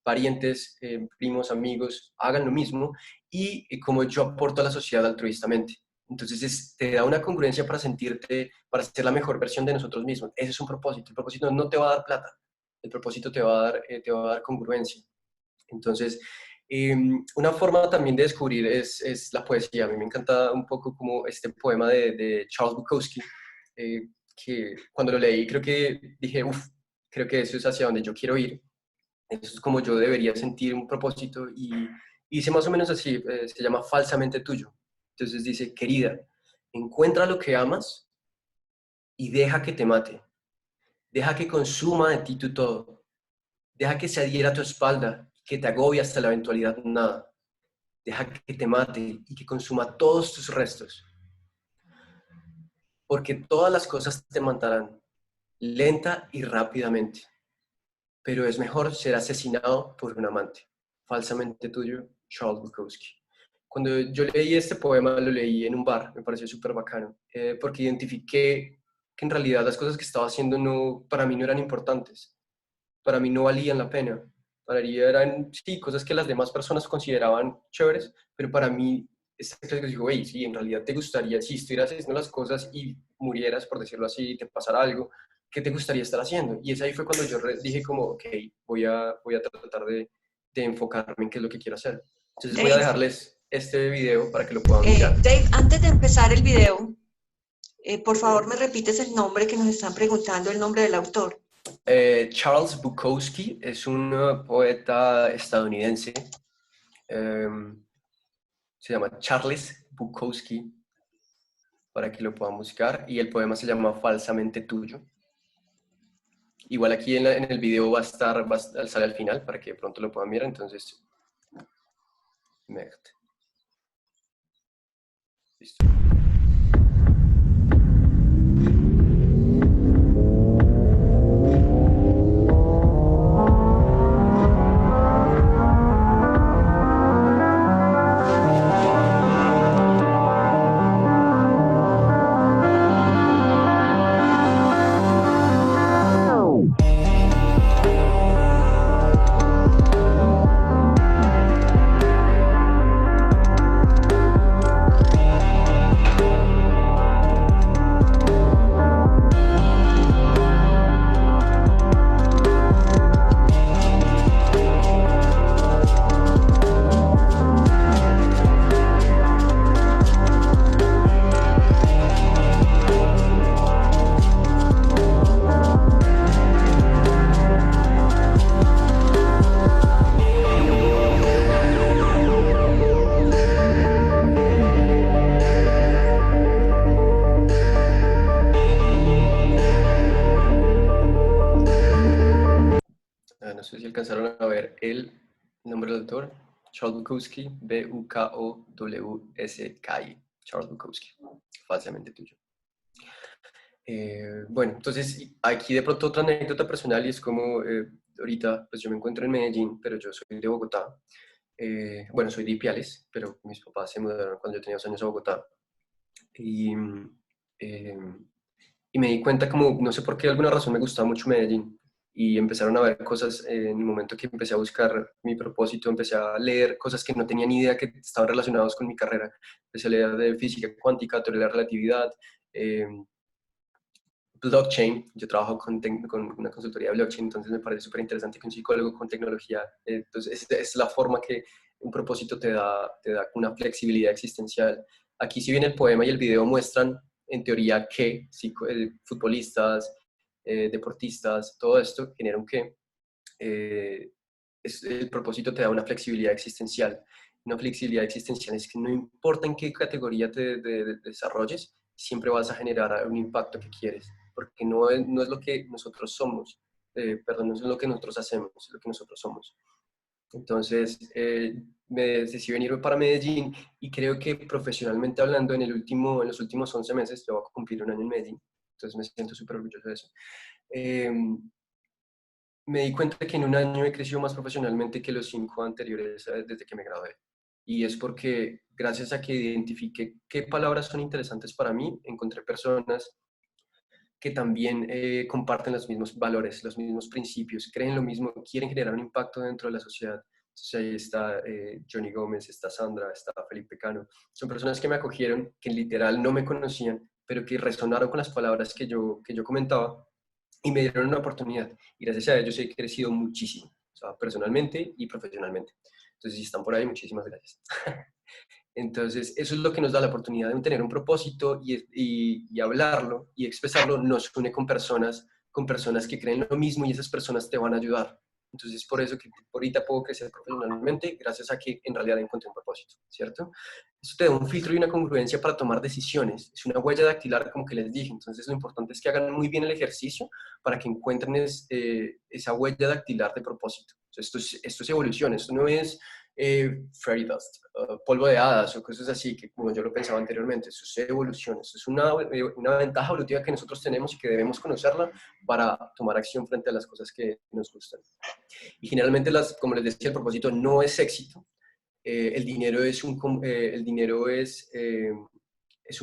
parientes, primos, amigos hagan lo mismo y cómo yo aporto a la sociedad altruistamente. Entonces te da una congruencia para sentirte, para ser la mejor versión de nosotros mismos. Ese es un propósito. El propósito no te va a dar plata, el propósito te va a dar congruencia. Entonces, una forma también de descubrir es la poesía. A mí me encanta un poco como este poema de Charles Bukowski, que cuando lo leí creo que dije, uff, creo que eso es hacia donde yo quiero ir. Eso es como yo debería sentir un propósito y dice más o menos así, se llama Falsamente Tuyo. Entonces dice, querida, encuentra lo que amas y deja que te mate. Deja que consuma de ti tu todo. Deja que se adhiera a tu espalda, que te agobie hasta la eventualidad nada. Deja que te mate y que consuma todos tus restos. Porque todas las cosas te matarán, lenta y rápidamente. Pero es mejor ser asesinado por un amante. Falsamente tuyo, Charles Bukowski. Cuando yo leí este poema, lo leí en un bar, me pareció súper bacano, porque identifiqué que en realidad las cosas que estaba haciendo para mí no eran importantes, para mí no valían la pena. Para mí eran, sí, cosas que las demás personas consideraban chéveres, pero para mí, esta clase dijo, hey, sí, en realidad te gustaría, si estuvieras haciendo las cosas y murieras, por decirlo así, te pasara algo, ¿qué te gustaría estar haciendo? Y esa ahí fue cuando yo dije como, ok, voy a tratar de enfocarme en qué es lo que quiero hacer. Entonces voy a Dave, dejarles este video para que lo puedan mirar. Dave, antes de empezar el video, por favor me repites el nombre que nos están preguntando, el nombre del autor. Charles Bukowski es un poeta estadounidense. Se llama Charles Bukowski, para que lo puedan buscar, y el poema se llama Falsamente Tuyo. Igual aquí en el video va a sale al final para que pronto lo puedan mirar, entonces... Merde. Listo. No sé si alcanzaron a ver el nombre del autor, Charles Bukowski, Bukowski, Charles Bukowski, Falsamente Tuyo. Bueno, entonces aquí de pronto otra anécdota personal y es como ahorita pues yo me encuentro en Medellín, pero yo soy de Bogotá. Bueno, soy de Ipiales, pero mis papás se mudaron cuando yo tenía 2 años a Bogotá. Y, eh, y me di cuenta como, no sé por qué, de alguna razón me gustaba mucho Medellín. y empezaron a ver cosas en el momento que empecé a buscar mi propósito, empecé a leer cosas que no tenía ni idea que estaban relacionadas con mi carrera. Empecé a leer de física cuántica, teoría de la relatividad, blockchain. Yo trabajo con una consultoría de blockchain, entonces me parece súper interesante que un psicólogo con tecnología, entonces es la forma que un propósito te da una flexibilidad existencial. Aquí si bien el poema y el video muestran en teoría que futbolistas, deportistas, todo esto genera un qué. El propósito te da una flexibilidad existencial. Una flexibilidad existencial es que no importa en qué categoría te desarrolles, siempre vas a generar un impacto que quieres, porque no es lo que nosotros somos, perdón, no es lo que nosotros hacemos, es lo que nosotros somos. Entonces, me decidí venir para Medellín y creo que profesionalmente hablando, en los últimos 11 meses, yo voy a cumplir un año en Medellín, entonces me siento súper orgulloso de eso. Eh, Me di cuenta que en un año he crecido más profesionalmente que los 5 anteriores desde que me gradué. Y es porque gracias a que identifiqué qué palabras son interesantes para mí, encontré personas que también comparten los mismos valores, los mismos principios, creen lo mismo, quieren generar un impacto dentro de la sociedad. Entonces ahí está Johnny Gómez, está Sandra, está Felipe Cano. Son personas que me acogieron, que literal no me conocían, pero que resonaron con las palabras que yo comentaba y me dieron una oportunidad. Y gracias a ellos he crecido muchísimo, o sea, personalmente y profesionalmente. Entonces, si están por ahí, muchísimas gracias. Entonces, eso es lo que nos da la oportunidad de tener un propósito y hablarlo y expresarlo. Nos une con personas que creen lo mismo y esas personas te van a ayudar. Entonces, por eso que ahorita puedo crecer profesionalmente, gracias a que en realidad encontré un propósito, ¿cierto? Eso te da un filtro y una congruencia para tomar decisiones. Es una huella dactilar, como que les dije. Entonces, lo importante es que hagan muy bien el ejercicio para que encuentren esa huella dactilar de propósito. Esto es evolución, esto no es fairy dust, polvo de hadas o cosas así, que como yo lo pensaba anteriormente, eso es evolución, eso es una ventaja evolutiva que nosotros tenemos y que debemos conocerla para tomar acción frente a las cosas que nos gustan. Y generalmente, como les decía, el propósito no es éxito. El dinero es un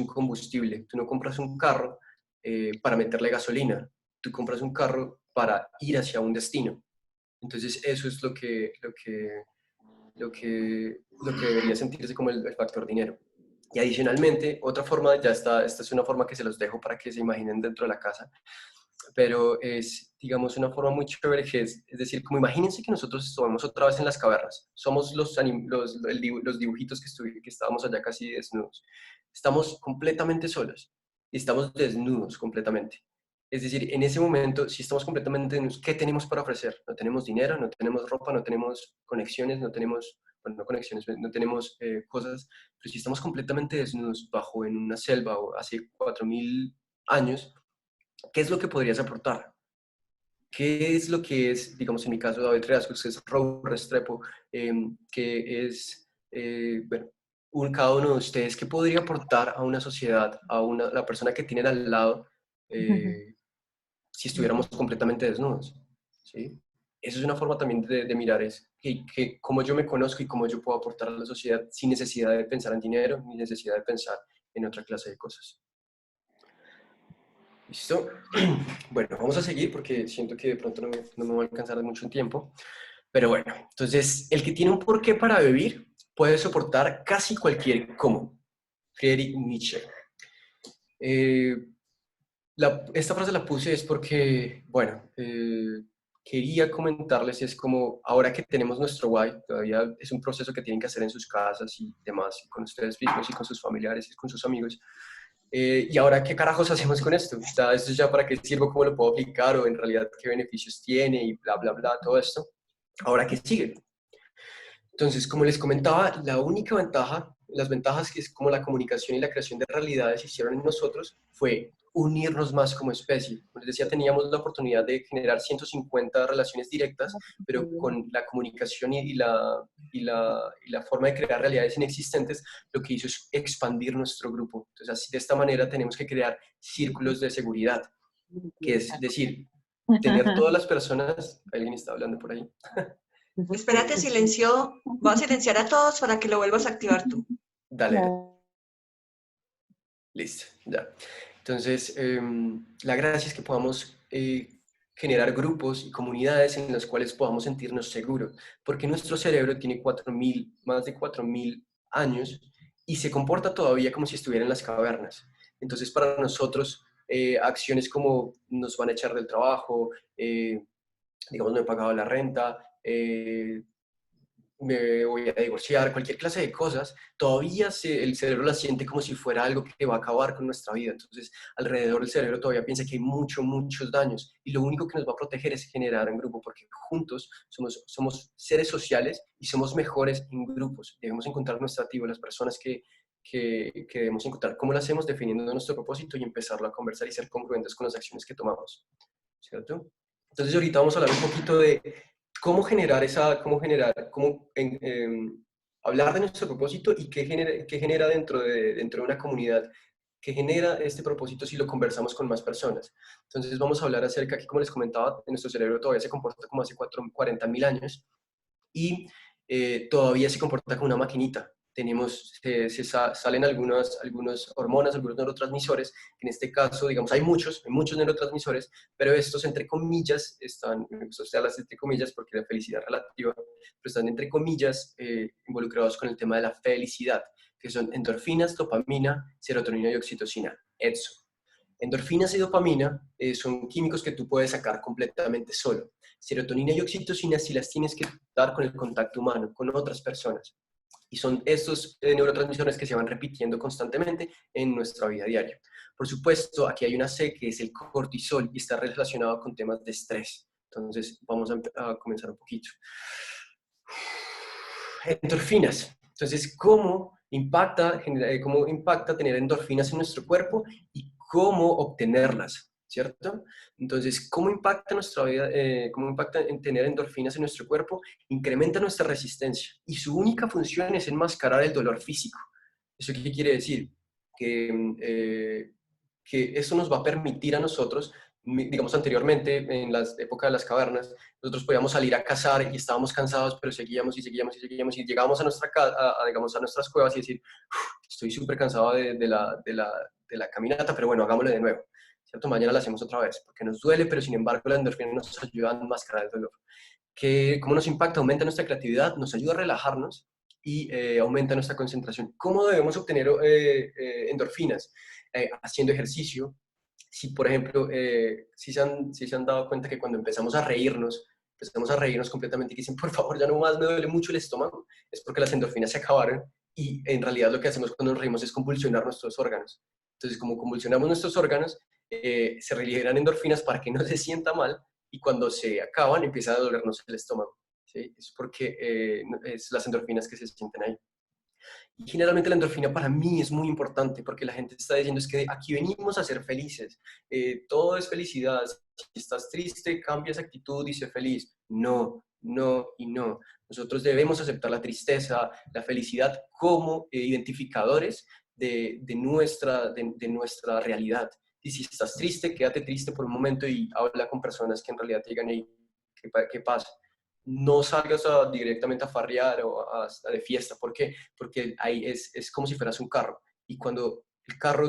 combustible. Tú no compras un carro para meterle gasolina, tú compras un carro para ir hacia un destino. Entonces eso es lo que debería sentirse como el factor dinero. Y adicionalmente, otra forma, esta es una forma que se los dejo para que se imaginen dentro de la casa, pero es, digamos, una forma muy chévere que es decir, como imagínense que nosotros estamos otra vez en las cavernas, somos los dibujitos que estábamos allá casi desnudos, estamos completamente solos y estamos desnudos completamente. Es decir, en ese momento, si estamos completamente desnudos, ¿qué tenemos para ofrecer? No tenemos dinero, no tenemos ropa, no tenemos conexiones, no tenemos, bueno, no conexiones, no tenemos cosas, pero si estamos completamente desnudos bajo en una selva o hace 4000 años, ¿qué es lo que podrías aportar? ¿Qué es lo que es, digamos, en mi caso, David Riascos, que es Raúl Restrepo, que es, bueno, cada uno de ustedes, qué podría aportar a una sociedad, la persona que tienen al lado, si estuviéramos completamente desnudos? ¿Sí? Eso es una forma también de mirar es cómo yo me conozco y cómo yo puedo aportar a la sociedad sin necesidad de pensar en dinero, ni necesidad de pensar en otra clase de cosas. ¿Listo? Bueno, vamos a seguir porque siento que de pronto no me va a alcanzar mucho en tiempo. Pero bueno, entonces, el que tiene un porqué para vivir puede soportar casi cualquier cómo. Friedrich Nietzsche. Eh, esta frase la puse es porque, bueno, quería comentarles, es como ahora que tenemos nuestro why, todavía es un proceso que tienen que hacer en sus casas y demás, y con ustedes mismos y con sus familiares y con sus amigos. Y ahora, ¿qué carajos hacemos con esto? O sea, ¿esto ya para qué sirve? ¿Cómo lo puedo aplicar? ¿O en realidad qué beneficios tiene? Y bla, bla, bla, todo esto. Ahora, ¿qué sigue? Entonces, como les comentaba, la única ventaja, las ventajas que es como la comunicación y la creación de realidades hicieron en nosotros fue unirnos más como especie. Como les decía, teníamos la oportunidad de generar 150 relaciones directas, pero con la comunicación y la forma de crear realidades inexistentes, lo que hizo es expandir nuestro grupo. Entonces, así, de esta manera tenemos que crear círculos de seguridad, que es decir, tener todas las personas, alguien está hablando por ahí. Espérate, silencio. Voy a silenciar a todos para que lo vuelvas a activar tú. Dale. Listo, ya. Entonces, la gracia es que podamos generar grupos y comunidades en las cuales podamos sentirnos seguros, porque nuestro cerebro tiene más de 4.000 años y se comporta todavía como si estuviera en las cavernas. Entonces, para nosotros, acciones como nos van a echar del trabajo, digamos, no he pagado la renta, me voy a divorciar, cualquier clase de cosas, todavía el cerebro la siente como si fuera algo que va a acabar con nuestra vida. Entonces, alrededor del cerebro todavía piensa que hay muchos daños y lo único que nos va a proteger es generar un grupo, porque juntos somos seres sociales y somos mejores en grupos. Debemos encontrar nuestra tribu, las personas que debemos encontrar. ¿Cómo lo hacemos? Definiendo nuestro propósito y empezarlo a conversar y ser congruentes con las acciones que tomamos, ¿cierto? Entonces, ahorita vamos a hablar un poquito de hablar de nuestro propósito y qué genera dentro de una comunidad, qué genera este propósito si lo conversamos con más personas. Entonces vamos a hablar acerca, que como les comentaba, nuestro cerebro todavía se comporta como hace 40.000 años y todavía se comporta como una maquinita. Salen algunas hormonas, algunos neurotransmisores, que en este caso, digamos, hay muchos neurotransmisores, pero estos, entre comillas, me gusta usar las entre comillas porque la felicidad es relativa, pero están, entre comillas, involucrados con el tema de la felicidad, que son endorfinas, dopamina, serotonina y oxitocina, EDSO. Endorfinas y dopamina son químicos que tú puedes sacar completamente solo. Serotonina y oxitocina sí las tienes que dar con el contacto humano, con otras personas. Y son estos neurotransmisores que se van repitiendo constantemente en nuestra vida diaria. Por supuesto, aquí hay una C que es el cortisol y está relacionado con temas de estrés. Entonces, vamos a comenzar un poquito. Endorfinas. Entonces, ¿cómo impacta tener endorfinas en nuestro cuerpo y cómo obtenerlas? ¿Cierto? Entonces, ¿cómo impacta nuestra vida? ¿Cómo impacta en tener endorfinas en nuestro cuerpo? Incrementa nuestra resistencia y su única función es enmascarar el dolor físico. ¿Eso qué quiere decir? Que eso nos va a permitir a nosotros, digamos anteriormente, en la época de las cavernas, nosotros podíamos salir a cazar y estábamos cansados, pero seguíamos y llegábamos a, digamos, a nuestras cuevas y decir, estoy súper cansado de la caminata, pero bueno, hagámoslo de nuevo. ¿Cierto? Mañana lo hacemos otra vez, porque nos duele, pero sin embargo la endorfina nos ayuda a enmascarar el dolor. ¿Cómo nos impacta? Aumenta nuestra creatividad, nos ayuda a relajarnos y aumenta nuestra concentración. ¿Cómo debemos obtener endorfinas? Haciendo ejercicio. Si, por ejemplo, si se han dado cuenta que cuando empezamos a reírnos completamente y dicen, por favor, ya no más me duele mucho el estómago, es porque las endorfinas se acabaron y en realidad lo que hacemos cuando nos reímos es convulsionar nuestros órganos. Entonces, como convulsionamos nuestros órganos, se liberan endorfinas para que no se sienta mal y cuando se acaban empieza a dolernos el estómago. ¿Sí? Es porque es las endorfinas que se sienten ahí. Y generalmente la endorfina para mí es muy importante porque la gente está diciendo es que aquí venimos a ser felices, todo es felicidad, si estás triste, cambia esa actitud y sé feliz. No, no y no. Nosotros debemos aceptar la tristeza, la felicidad como identificadores de nuestra realidad. Y si estás triste, quédate triste por un momento y habla con personas que en realidad te digan, hey, ¿qué pasa? No salgas directamente a farrear o de fiesta. ¿Por qué? Porque ahí es como si fueras un carro. Y cuando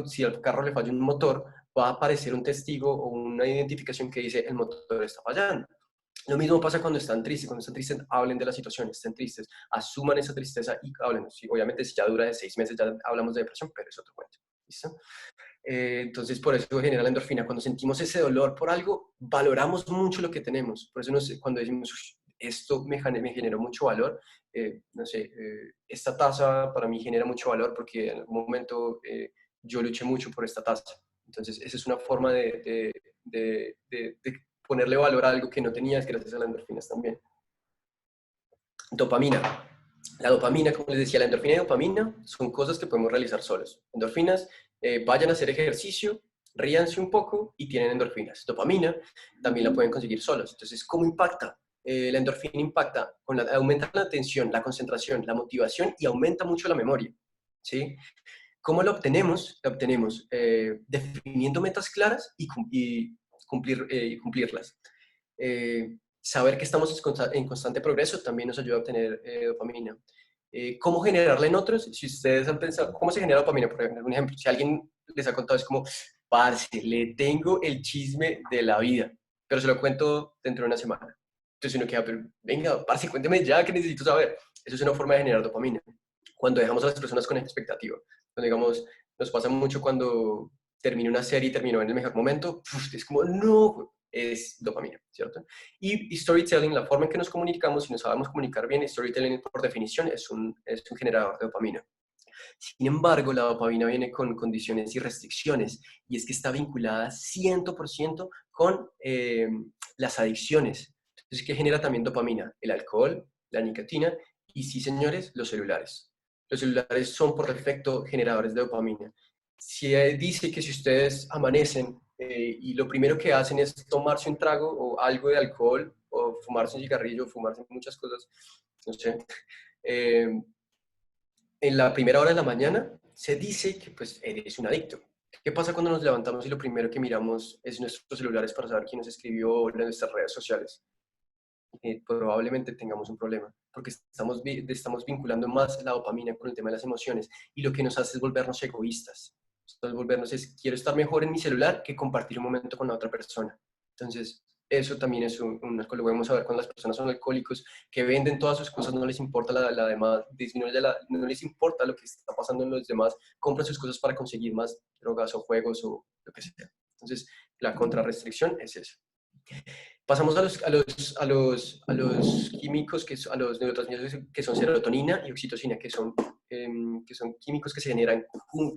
si al carro le falla un motor, va a aparecer un testigo o una identificación que dice el motor está fallando. Lo mismo pasa cuando están tristes. Cuando están tristes, hablen de la situación, estén tristes, asuman esa tristeza y hablen. Sí, obviamente, si ya dura de 6 meses, ya hablamos de depresión, pero es otro cuento. ¿Listo? Entonces, por eso genera la endorfina. Cuando sentimos ese dolor por algo, valoramos mucho lo que tenemos. Por eso cuando decimos, esto me generó mucho valor, no sé, esta taza para mí genera mucho valor porque en algún momento yo luché mucho por esta taza. Entonces, esa es una forma de ponerle valor a algo que no tenías gracias a las endorfinas también. Dopamina. La dopamina, como les decía, la endorfina y dopamina son cosas que podemos realizar solos. Endorfinas, vayan a hacer ejercicio, ríanse un poco y tienen endorfinas. Dopamina también la pueden conseguir solos. Entonces, ¿cómo impacta? La endorfina impacta, aumenta la atención, la concentración, la motivación y aumenta mucho la memoria. ¿Sí? ¿Cómo lo obtenemos? Lo obtenemos definiendo metas claras y cumplirlas. Saber que estamos en constante progreso también nos ayuda a obtener dopamina. ¿Cómo generarla en otros? Si ustedes han pensado, ¿cómo se genera dopamina? Por ejemplo, si alguien les ha contado, es como, parce, le tengo el chisme de la vida. pero se lo cuento dentro de una semana. Entonces uno queda, pero venga, parce, cuénteme ya, que necesito saber. Eso es una forma de generar dopamina. Cuando dejamos a las personas con expectativa, cuando digamos, nos pasa mucho cuando termina una serie y terminó en el mejor momento, es como, no, es dopamina, ¿cierto? Y storytelling, la forma en que nos comunicamos, si nos sabemos comunicar bien, storytelling por definición es un generador de dopamina. Sin embargo, la dopamina viene con condiciones y restricciones, y es que está vinculada 100% con las adicciones. Entonces, ¿qué genera también dopamina? El alcohol, la nicotina y, sí, señores, los celulares. Los celulares son por defecto generadores de dopamina. Si dice que si ustedes amanecen y lo primero que hacen es tomarse un trago o algo de alcohol o fumarse un cigarrillo, o fumarse muchas cosas, no sé, eh, en la primera hora de la mañana, se dice que pues eres un adicto. ¿Qué pasa cuando nos levantamos y lo primero que miramos es nuestros celulares para saber quién nos escribió en nuestras redes sociales? Probablemente tengamos un problema, porque estamos vinculando más la dopamina con el tema de las emociones, y lo que nos hace es volvernos egoístas. Entonces, volvernos es, quiero estar mejor en mi celular que compartir un momento con la otra persona. Entonces, eso también es una cosa que podemos saber cuando las personas son alcohólicos, que venden todas sus cosas, no les importa la demás, no les importa lo que está pasando en los demás, compran sus cosas para conseguir más drogas o juegos o lo que sea. Entonces, la contrarrestricción es eso. Pasamos a los químicos, a los neurotransmisores que son serotonina y oxitocina, que son químicos que se generan,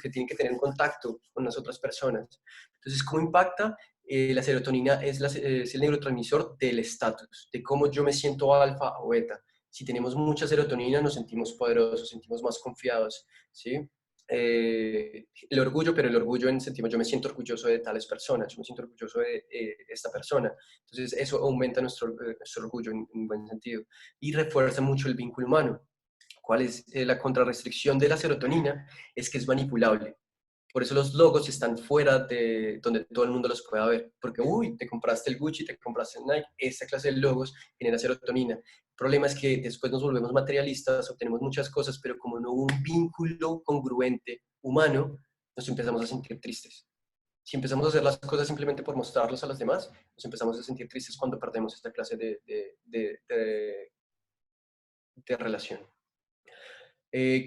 que tienen que tener un contacto con las otras personas. Entonces, ¿cómo impacta? La serotonina es el neurotransmisor del estatus, de cómo yo me siento alfa o beta. Si tenemos mucha serotonina, nos sentimos poderosos, sentimos más confiados, ¿sí? El orgullo, pero el orgullo en sentido, yo me siento orgulloso de tales personas, yo me siento orgulloso de esta persona. Entonces eso aumenta nuestro orgullo en un buen sentido y refuerza mucho el vínculo humano. ¿Cuál es la contrarrestricción de la serotonina? Es que es manipulable. Por eso los logos están fuera de donde todo el mundo los pueda ver. Porque, uy, te compraste el Gucci, te compraste el Nike, esa clase de logos genera serotonina. El problema es que después nos volvemos materialistas, obtenemos muchas cosas, pero como no hubo un vínculo congruente humano, nos empezamos a sentir tristes. Si empezamos a hacer las cosas simplemente por mostrarlos a los demás, nos empezamos a sentir tristes cuando perdemos esta clase de relación.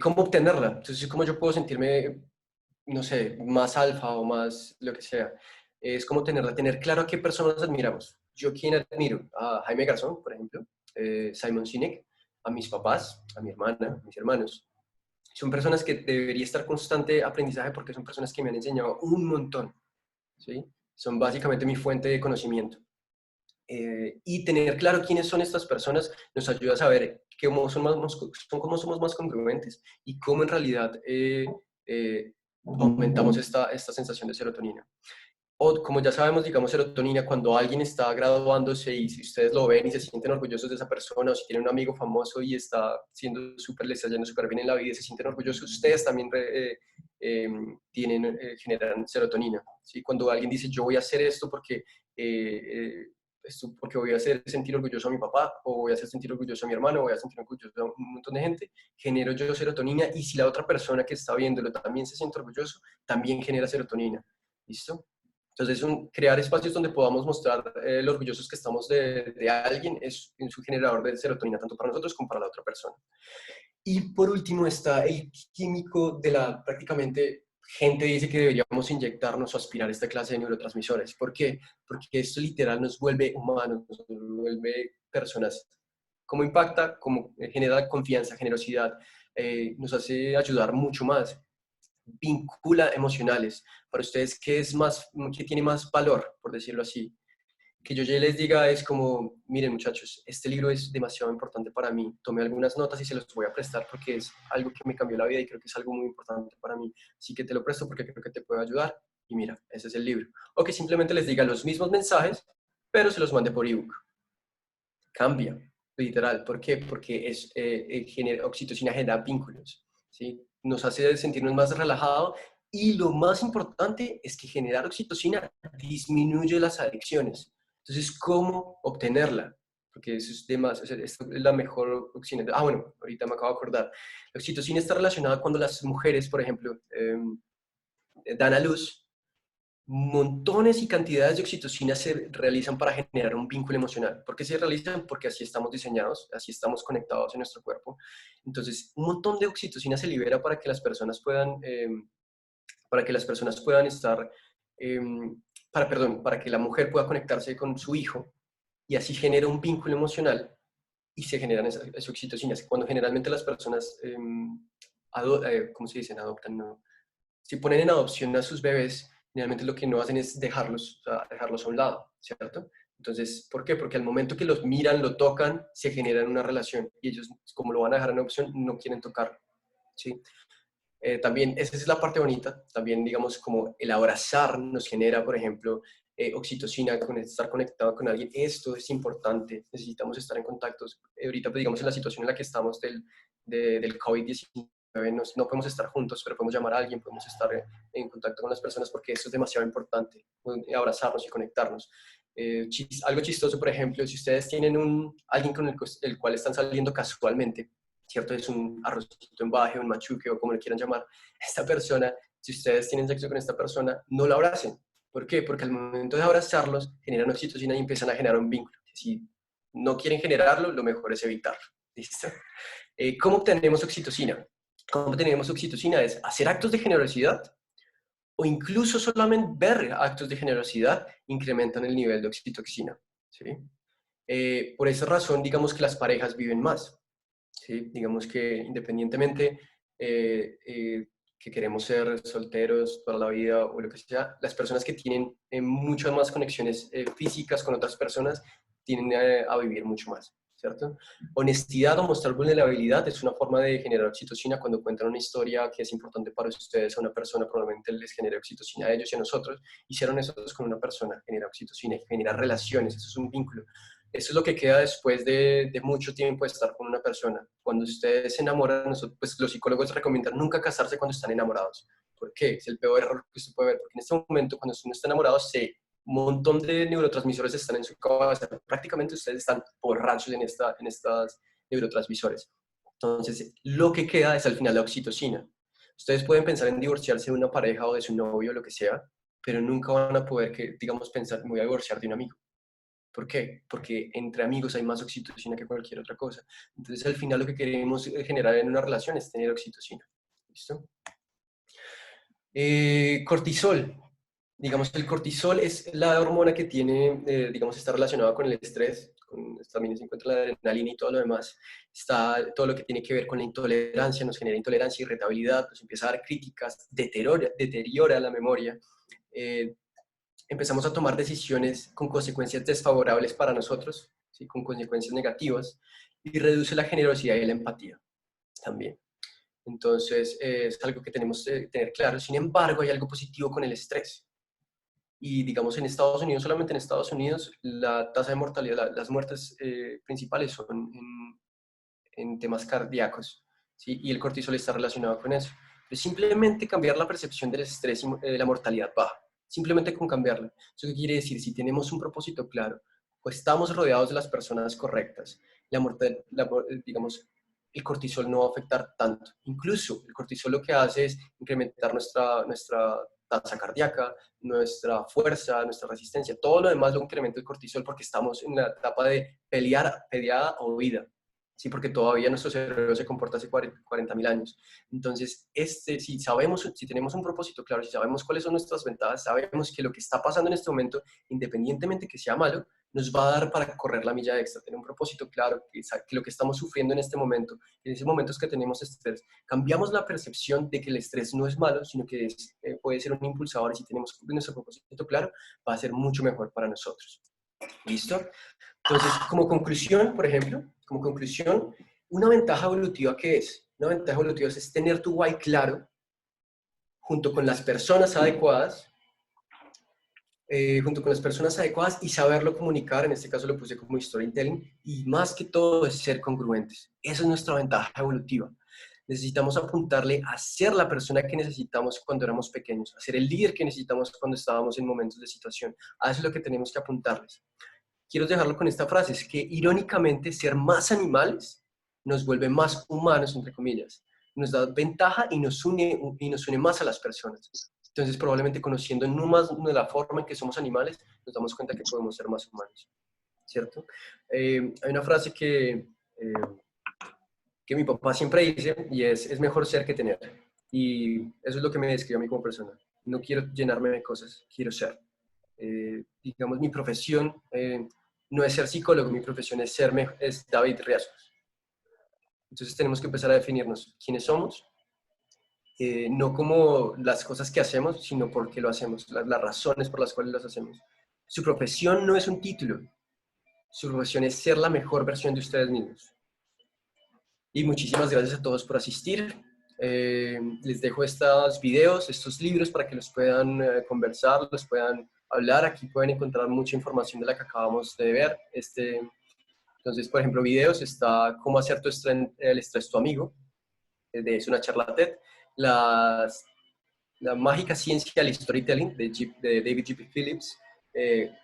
¿Cómo obtenerla? Entonces, ¿cómo yo puedo sentirme, no sé, más alfa o más lo que sea? Es como tener claro a qué personas admiramos. Yo, ¿quién admiro? A Jaime Garzón, por ejemplo, Simon Sinek, a mis papás, a mi hermana, a mis hermanos. Son personas que debería estar constante aprendizaje porque son personas que me han enseñado un montón, ¿sí? Son básicamente mi fuente de conocimiento. Y tener claro quiénes son estas personas nos ayuda a saber cómo somos más congruentes y cómo en realidad aumentamos esta sensación de serotonina. O como ya sabemos, digamos, serotonina, cuando alguien está graduándose y si ustedes lo ven y se sienten orgullosos de esa persona, o si tienen un amigo famoso y está siendo súper, les está yendo súper bien en la vida y se sienten orgullosos, ustedes también generan serotonina. ¿Sí? Cuando alguien dice, yo voy a hacer esto porque voy a hacer sentir orgulloso a mi papá, o voy a hacer sentir orgulloso a mi hermano, o voy a sentir orgulloso a un montón de gente, genero yo serotonina, y si la otra persona que está viéndolo también se siente orgulloso, también genera serotonina. ¿Listo? Entonces, crear espacios donde podamos mostrar lo orgullosos que estamos de alguien es un generador de serotonina tanto para nosotros como para la otra persona. Y por último está el químico de prácticamente, gente dice que deberíamos inyectarnos o aspirar esta clase de neurotransmisores. ¿Por qué? Porque esto literal nos vuelve humanos, nos vuelve personas. ¿Cómo impacta? ¿Cómo genera confianza, generosidad? Nos hace ayudar mucho más. Vincula emocionales. Para ustedes, ¿qué tiene más valor, por decirlo así? Que yo ya les diga es como, miren muchachos, este libro es demasiado importante para mí, tomé algunas notas y se los voy a prestar porque es algo que me cambió la vida y creo que es algo muy importante para mí, así que te lo presto porque creo que te puede ayudar y mira, ese es el libro. O que simplemente les diga los mismos mensajes, pero se los mande por ebook. Cambia, literal. ¿Por qué? Porque oxitocina genera vínculos, ¿sí? Nos hace sentirnos más relajados, y lo más importante es que generar oxitocina disminuye las adicciones. Entonces, ¿cómo obtenerla? Porque eso es la mejor oxitocina. Ah, bueno, ahorita me acabo de acordar. La oxitocina está relacionada cuando las mujeres, por ejemplo, dan a luz. montones y cantidades de oxitocina se realizan para generar un vínculo emocional. ¿Por qué se realizan? Porque así estamos diseñados, así estamos conectados en nuestro cuerpo. Entonces, un montón de oxitocina se libera para que las personas puedan estar, eh, para que la mujer pueda conectarse con su hijo y así genera un vínculo emocional y se generan esas oxitocinas. Cuando generalmente las personas, ¿cómo se dicen? Adoptan, no. Si ponen en adopción a sus bebés, generalmente lo que no hacen es dejarlos, o sea, dejarlos a un lado, ¿cierto? Entonces, ¿por qué? Porque al momento que los miran, lo tocan, se generan una relación y ellos, como lo van a dejar en adopción, no quieren tocarlo, ¿sí? También, esa es la parte bonita, también digamos como el abrazar nos genera, por ejemplo, oxitocina, con estar conectado con alguien, esto es importante, necesitamos estar en contacto. Ahorita, pues, digamos, en la situación en la que estamos del COVID-19, no podemos estar juntos, pero podemos llamar a alguien, podemos estar en contacto con las personas porque eso es demasiado importante, abrazarnos y conectarnos. Algo chistoso, por ejemplo, si ustedes tienen alguien con el cual están saliendo casualmente, ¿cierto? Es un arrocito en baje, un machuque o como le quieran llamar, esta persona, si ustedes tienen sexo con esta persona, no la abracen. ¿Por qué? Porque al momento de abrazarlos, generan oxitocina y empiezan a generar un vínculo. Si no quieren generarlo, lo mejor es evitarlo. ¿Listo? ¿Cómo obtenemos oxitocina? ¿Cómo obtenemos oxitocina? Es hacer actos de generosidad o incluso solamente ver actos de generosidad incrementan el nivel de oxitocina. ¿Sí? Por esa razón, digamos que las parejas viven más. ¿Sí? Digamos que independientemente que queremos ser solteros toda la vida o lo que sea, las personas que tienen muchas más conexiones físicas con otras personas tienden a vivir mucho más, ¿cierto? Honestidad o mostrar vulnerabilidad es una forma de generar oxitocina. Cuando cuentan una historia que es importante para ustedes a una persona, probablemente les genere oxitocina a ellos y a nosotros. Hicieron eso con una persona, genera oxitocina, genera relaciones, eso es un vínculo. Eso es lo que queda después de mucho tiempo de estar con una persona. Cuando ustedes se enamoran, pues los psicólogos recomiendan nunca casarse cuando están enamorados. ¿Por qué? Es el peor error que usted puede ver, porque en este momento, cuando uno está enamorado, un montón de neurotransmisores están en su cabeza. Prácticamente ustedes están borrachos en estas neurotransmisores. Entonces, lo que queda es al final la oxitocina. Ustedes pueden pensar en divorciarse de una pareja o de su novio, lo que sea, pero nunca van a poder, digamos, pensar, me voy a divorciar de un amigo. ¿Por qué? Porque entre amigos hay más oxitocina que cualquier otra cosa. Entonces, al final lo que queremos generar en una relación es tener oxitocina. ¿Listo? Cortisol. Digamos, el cortisol es la hormona que tiene, digamos, está relacionada con el estrés, también se encuentra la adrenalina y todo lo demás. Está todo lo que tiene que ver con la intolerancia, nos genera intolerancia, irritabilidad, nos empieza a dar críticas, deteriora la memoria. Empezamos a tomar decisiones con consecuencias desfavorables para nosotros, ¿sí? Con consecuencias negativas, y reduce la generosidad y la empatía también. Entonces, es algo que tenemos que tener claro. Sin embargo, hay algo positivo con el estrés. Y digamos, en Estados Unidos, solamente en Estados Unidos, la tasa de mortalidad, las muertes principales son en temas cardíacos, ¿sí? Y el cortisol está relacionado con eso. Pero simplemente cambiar la percepción del estrés y la mortalidad baja. Simplemente con cambiarla. ¿Eso qué quiere decir? Si tenemos un propósito claro, o estamos rodeados de las personas correctas, digamos, el cortisol no va a afectar tanto. Incluso el cortisol lo que hace es incrementar nuestra tasa cardíaca, nuestra fuerza, nuestra resistencia. Todo lo demás lo incrementa el cortisol porque estamos en la etapa de peleada o huida. Sí, porque todavía nuestro cerebro se comporta hace 40.000 años. Entonces, si tenemos un propósito claro, si sabemos cuáles son nuestras ventajas, sabemos que lo que está pasando en este momento, independientemente que sea malo, nos va a dar para correr la milla extra, tener un propósito claro, que lo que estamos sufriendo en este momento, en esos momentos que tenemos estrés, cambiamos la percepción de que el estrés no es malo, sino que puede ser un impulsador, y si tenemos nuestro propósito claro, va a ser mucho mejor para nosotros. ¿Listo? Entonces, como conclusión, por ejemplo, una ventaja evolutiva, ¿qué es? Una ventaja evolutiva es tener tu why claro, junto con las personas adecuadas, y saberlo comunicar. En este caso lo puse como storytelling, y más que todo es ser congruentes. Esa es nuestra ventaja evolutiva. Necesitamos apuntarle a ser la persona que necesitamos cuando éramos pequeños, a ser el líder que necesitamos cuando estábamos en momentos de situación. A eso es lo que tenemos que apuntarles. Quiero dejarlo con esta frase, es que irónicamente ser más animales nos vuelve más humanos, entre comillas. Nos da ventaja y nos une más a las personas. Entonces, probablemente conociendo no más de la forma en que somos animales, nos damos cuenta que podemos ser más humanos, ¿cierto? Hay una frase que mi papá siempre dice y es mejor ser que tener. Y eso es lo que me describe a mí como persona. No quiero llenarme de cosas, quiero ser. Digamos, mi profesión no es ser psicólogo, mi profesión es David Riascos. Entonces tenemos que empezar a definirnos quiénes somos, no como las cosas que hacemos, sino por qué lo hacemos, las razones por las cuales las hacemos. Su profesión no es un título, su profesión es ser la mejor versión de ustedes mismos. Y muchísimas gracias a todos por asistir. Les dejo estos videos, estos libros para que los puedan conversar, los puedan hablar. Aquí pueden encontrar mucha información de la que acabamos de ver. Entonces, por ejemplo, videos, está Cómo hacer el estrés tu amigo, es una charla TED. La mágica ciencia del storytelling de David G.P. Phillips.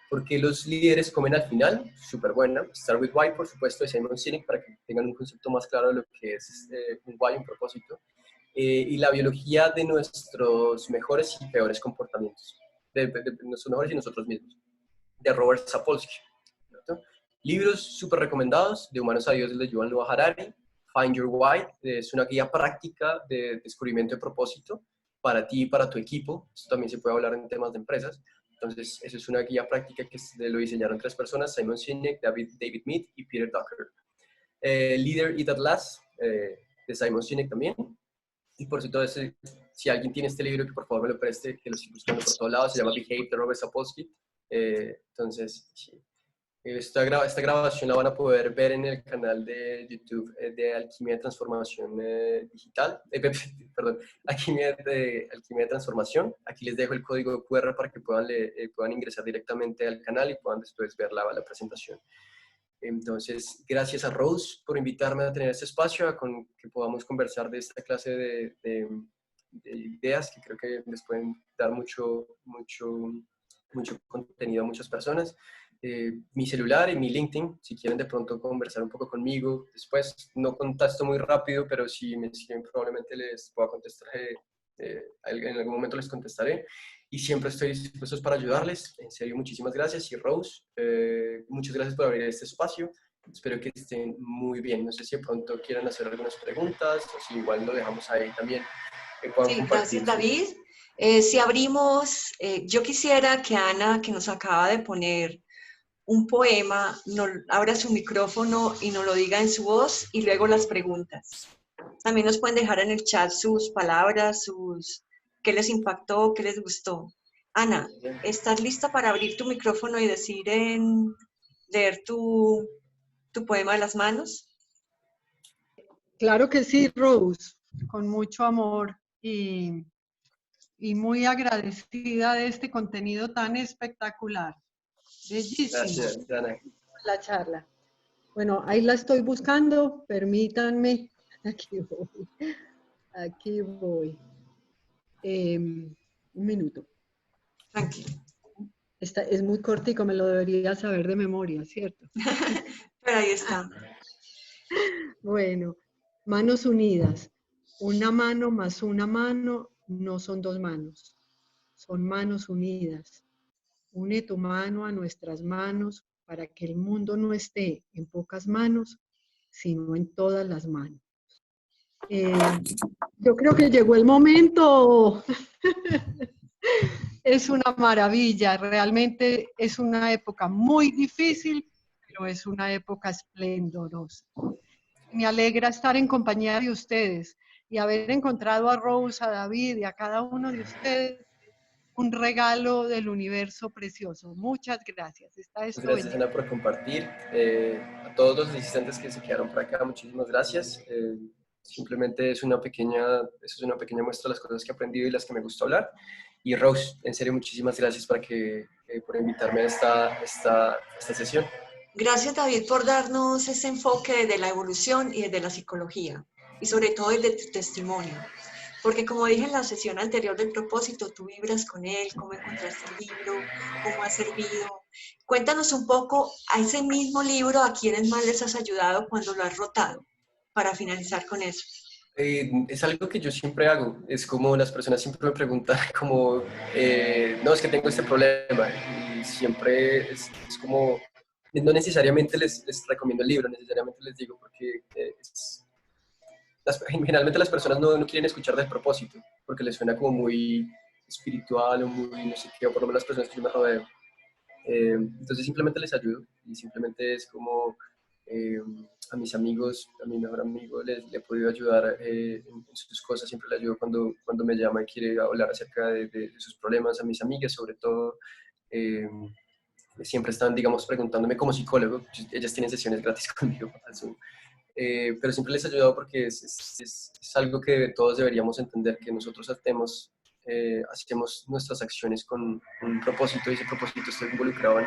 ¿Por qué los líderes comen al final? Súper buena. Start with Why, por supuesto, de Simon Sinek, para que tengan un concepto más claro de lo que es un why, un propósito. Y la biología de nuestros mejores y peores comportamientos, de nuestros mejores y nosotros mismos, de Robert Sapolsky, ¿cierto? Libros súper recomendados, De humanos a dioses, de Yuval Noah Harari. Find Your Why, es una guía práctica de descubrimiento de propósito para ti y para tu equipo. Esto también se puede hablar en temas de empresas. Entonces, eso es una guía práctica que lo diseñaron 3 personas, Simon Sinek, David Mead y Peter Drucker. Leader Eat at Last, de Simon Sinek también. Y por cierto, si alguien tiene este libro, que por favor me lo preste, que lo estoy buscando por todos lados. Se llama Behave, de Robert Sapolsky. Entonces, sí. Esta grabación la van a poder ver en el canal de YouTube de Alquimia de Transformación Digital, perdón, Alquimia de Transformación. Aquí les dejo el código QR para que puedan ingresar directamente al canal y puedan después ver la presentación. Entonces, gracias a Rose por invitarme a tener este espacio, que podamos conversar de esta clase de ideas que creo que les pueden dar mucho contenido a muchas personas. Mi celular y mi LinkedIn, si quieren de pronto conversar un poco conmigo. Después no contesto muy rápido, pero si me escriben probablemente les pueda contestar, en algún momento les contestaré. Y siempre estoy dispuesto para ayudarles. En serio, muchísimas gracias. Y Rose, muchas gracias por abrir este espacio. Espero que estén muy bien. No sé si de pronto quieren hacer algunas preguntas o si igual lo dejamos ahí también. Sí, gracias David. Si abrimos, yo quisiera que Ana, que nos acaba de poner un poema, abra su micrófono y nos lo diga en su voz y luego las preguntas. También nos pueden dejar en el chat sus palabras, qué les impactó, qué les gustó. Ana, ¿estás lista para abrir tu micrófono y leer tu poema de las manos? Claro que sí, Rose, con mucho amor y muy agradecida de este contenido tan espectacular. Bellísimo. Gracias, Ana. La charla. Bueno, ahí la estoy buscando, permítanme. Aquí voy. Aquí voy. Un minuto. Tranquilo. Es muy cortico, me lo debería saber de memoria, ¿cierto? Pero ahí está. Bueno, manos unidas. Una mano más una mano no son 2 manos, son manos unidas. Une tu mano a nuestras manos para que el mundo no esté en pocas manos, sino en todas las manos. Yo creo que llegó el momento. Es una maravilla, realmente es una época muy difícil, pero es una época esplendorosa. Me alegra estar en compañía de ustedes y haber encontrado a Rose, a David y a cada uno de ustedes un regalo del universo precioso. Muchas gracias. Gracias, Ana, por compartir. A todos los asistentes que se quedaron por acá, muchísimas gracias. Simplemente es una pequeña muestra de las cosas que he aprendido y las que me gustó hablar. Y Rose, en serio, muchísimas gracias por invitarme a esta sesión. Gracias, David, por darnos ese enfoque de la evolución y desde la psicología, y sobre todo desde tu testimonio. Porque como dije en la sesión anterior del propósito, tú vibras con él, cómo encontraste el libro, cómo ha servido. Cuéntanos un poco a ese mismo libro, a quiénes más les has ayudado cuando lo has rotado, para finalizar con eso. Es algo que yo siempre hago. Es como las personas siempre me preguntan como, no, es que tengo este problema. Y siempre es como, no necesariamente les recomiendo el libro, necesariamente les digo, porque generalmente las personas no quieren escuchar del propósito, porque les suena como muy espiritual o muy no sé qué, o por lo menos las personas que yo me rodeo. Entonces simplemente les ayudo y simplemente es como a mis amigos, a mi mejor amigo le he podido ayudar en sus cosas, siempre le ayudo cuando me llama y quiere hablar acerca de sus problemas, a mis amigas sobre todo. eh, Siempre están, digamos, preguntándome como psicólogo, ellas tienen sesiones gratis conmigo al Zoom. Pero siempre les he ayudado porque es algo que todos deberíamos entender, que nosotros hacemos nuestras acciones con un propósito y ese propósito está involucrado en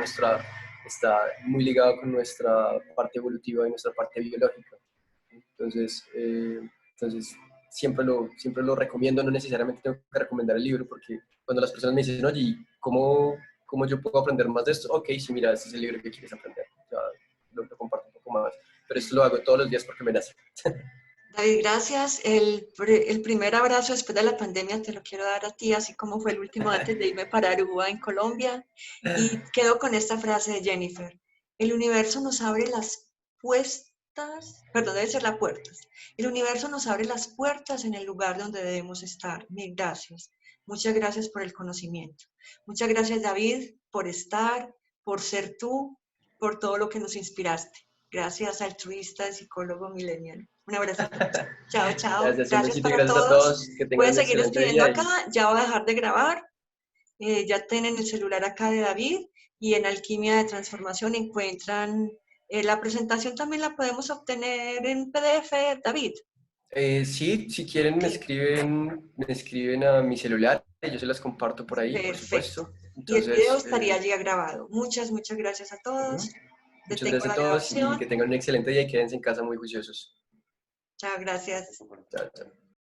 está muy ligado con nuestra parte evolutiva y nuestra parte biológica. Entonces siempre lo recomiendo, no necesariamente tengo que recomendar el libro porque cuando las personas me dicen, oye, ¿cómo yo puedo aprender más de esto? Ok, sí, mira, este es el libro que quieres aprender. Ya lo comparto un poco más. Pero esto lo hago todos los días porque me nace. David, gracias. El primer abrazo después de la pandemia te lo quiero dar a ti, así como fue el último antes de irme para Aruba, en Colombia. Y quedo con esta frase de Jennifer. El universo nos abre las puertas, perdón, debe ser las puertas. El universo nos abre las puertas en el lugar donde debemos estar. Mil gracias. Muchas gracias por el conocimiento. Muchas gracias, David, por estar, por ser tú, por todo lo que nos inspiraste. Gracias, altruista, psicólogo millennial. Un abrazo. Chao, chao. Gracias, un Gracias besito y para gracias a todos. todos. Que tengan Pueden un seguir excelente escribiendo día. acá. Ya voy a dejar de grabar. Ya tienen el celular acá de David y en Alquimia de Transformación encuentran la presentación. También la podemos obtener en PDF, David. Sí, si quieren Sí, me escriben a mi celular y yo se las comparto por ahí, por perfecto. supuesto. Y el video Entonces, estaría allí grabado. Muchas, muchas gracias a ujú. todos. Muchas Detengo gracias a la todos y que grabación. tengan un excelente día y quédense en casa muy juiciosos. Chao, gracias. Chao, chao.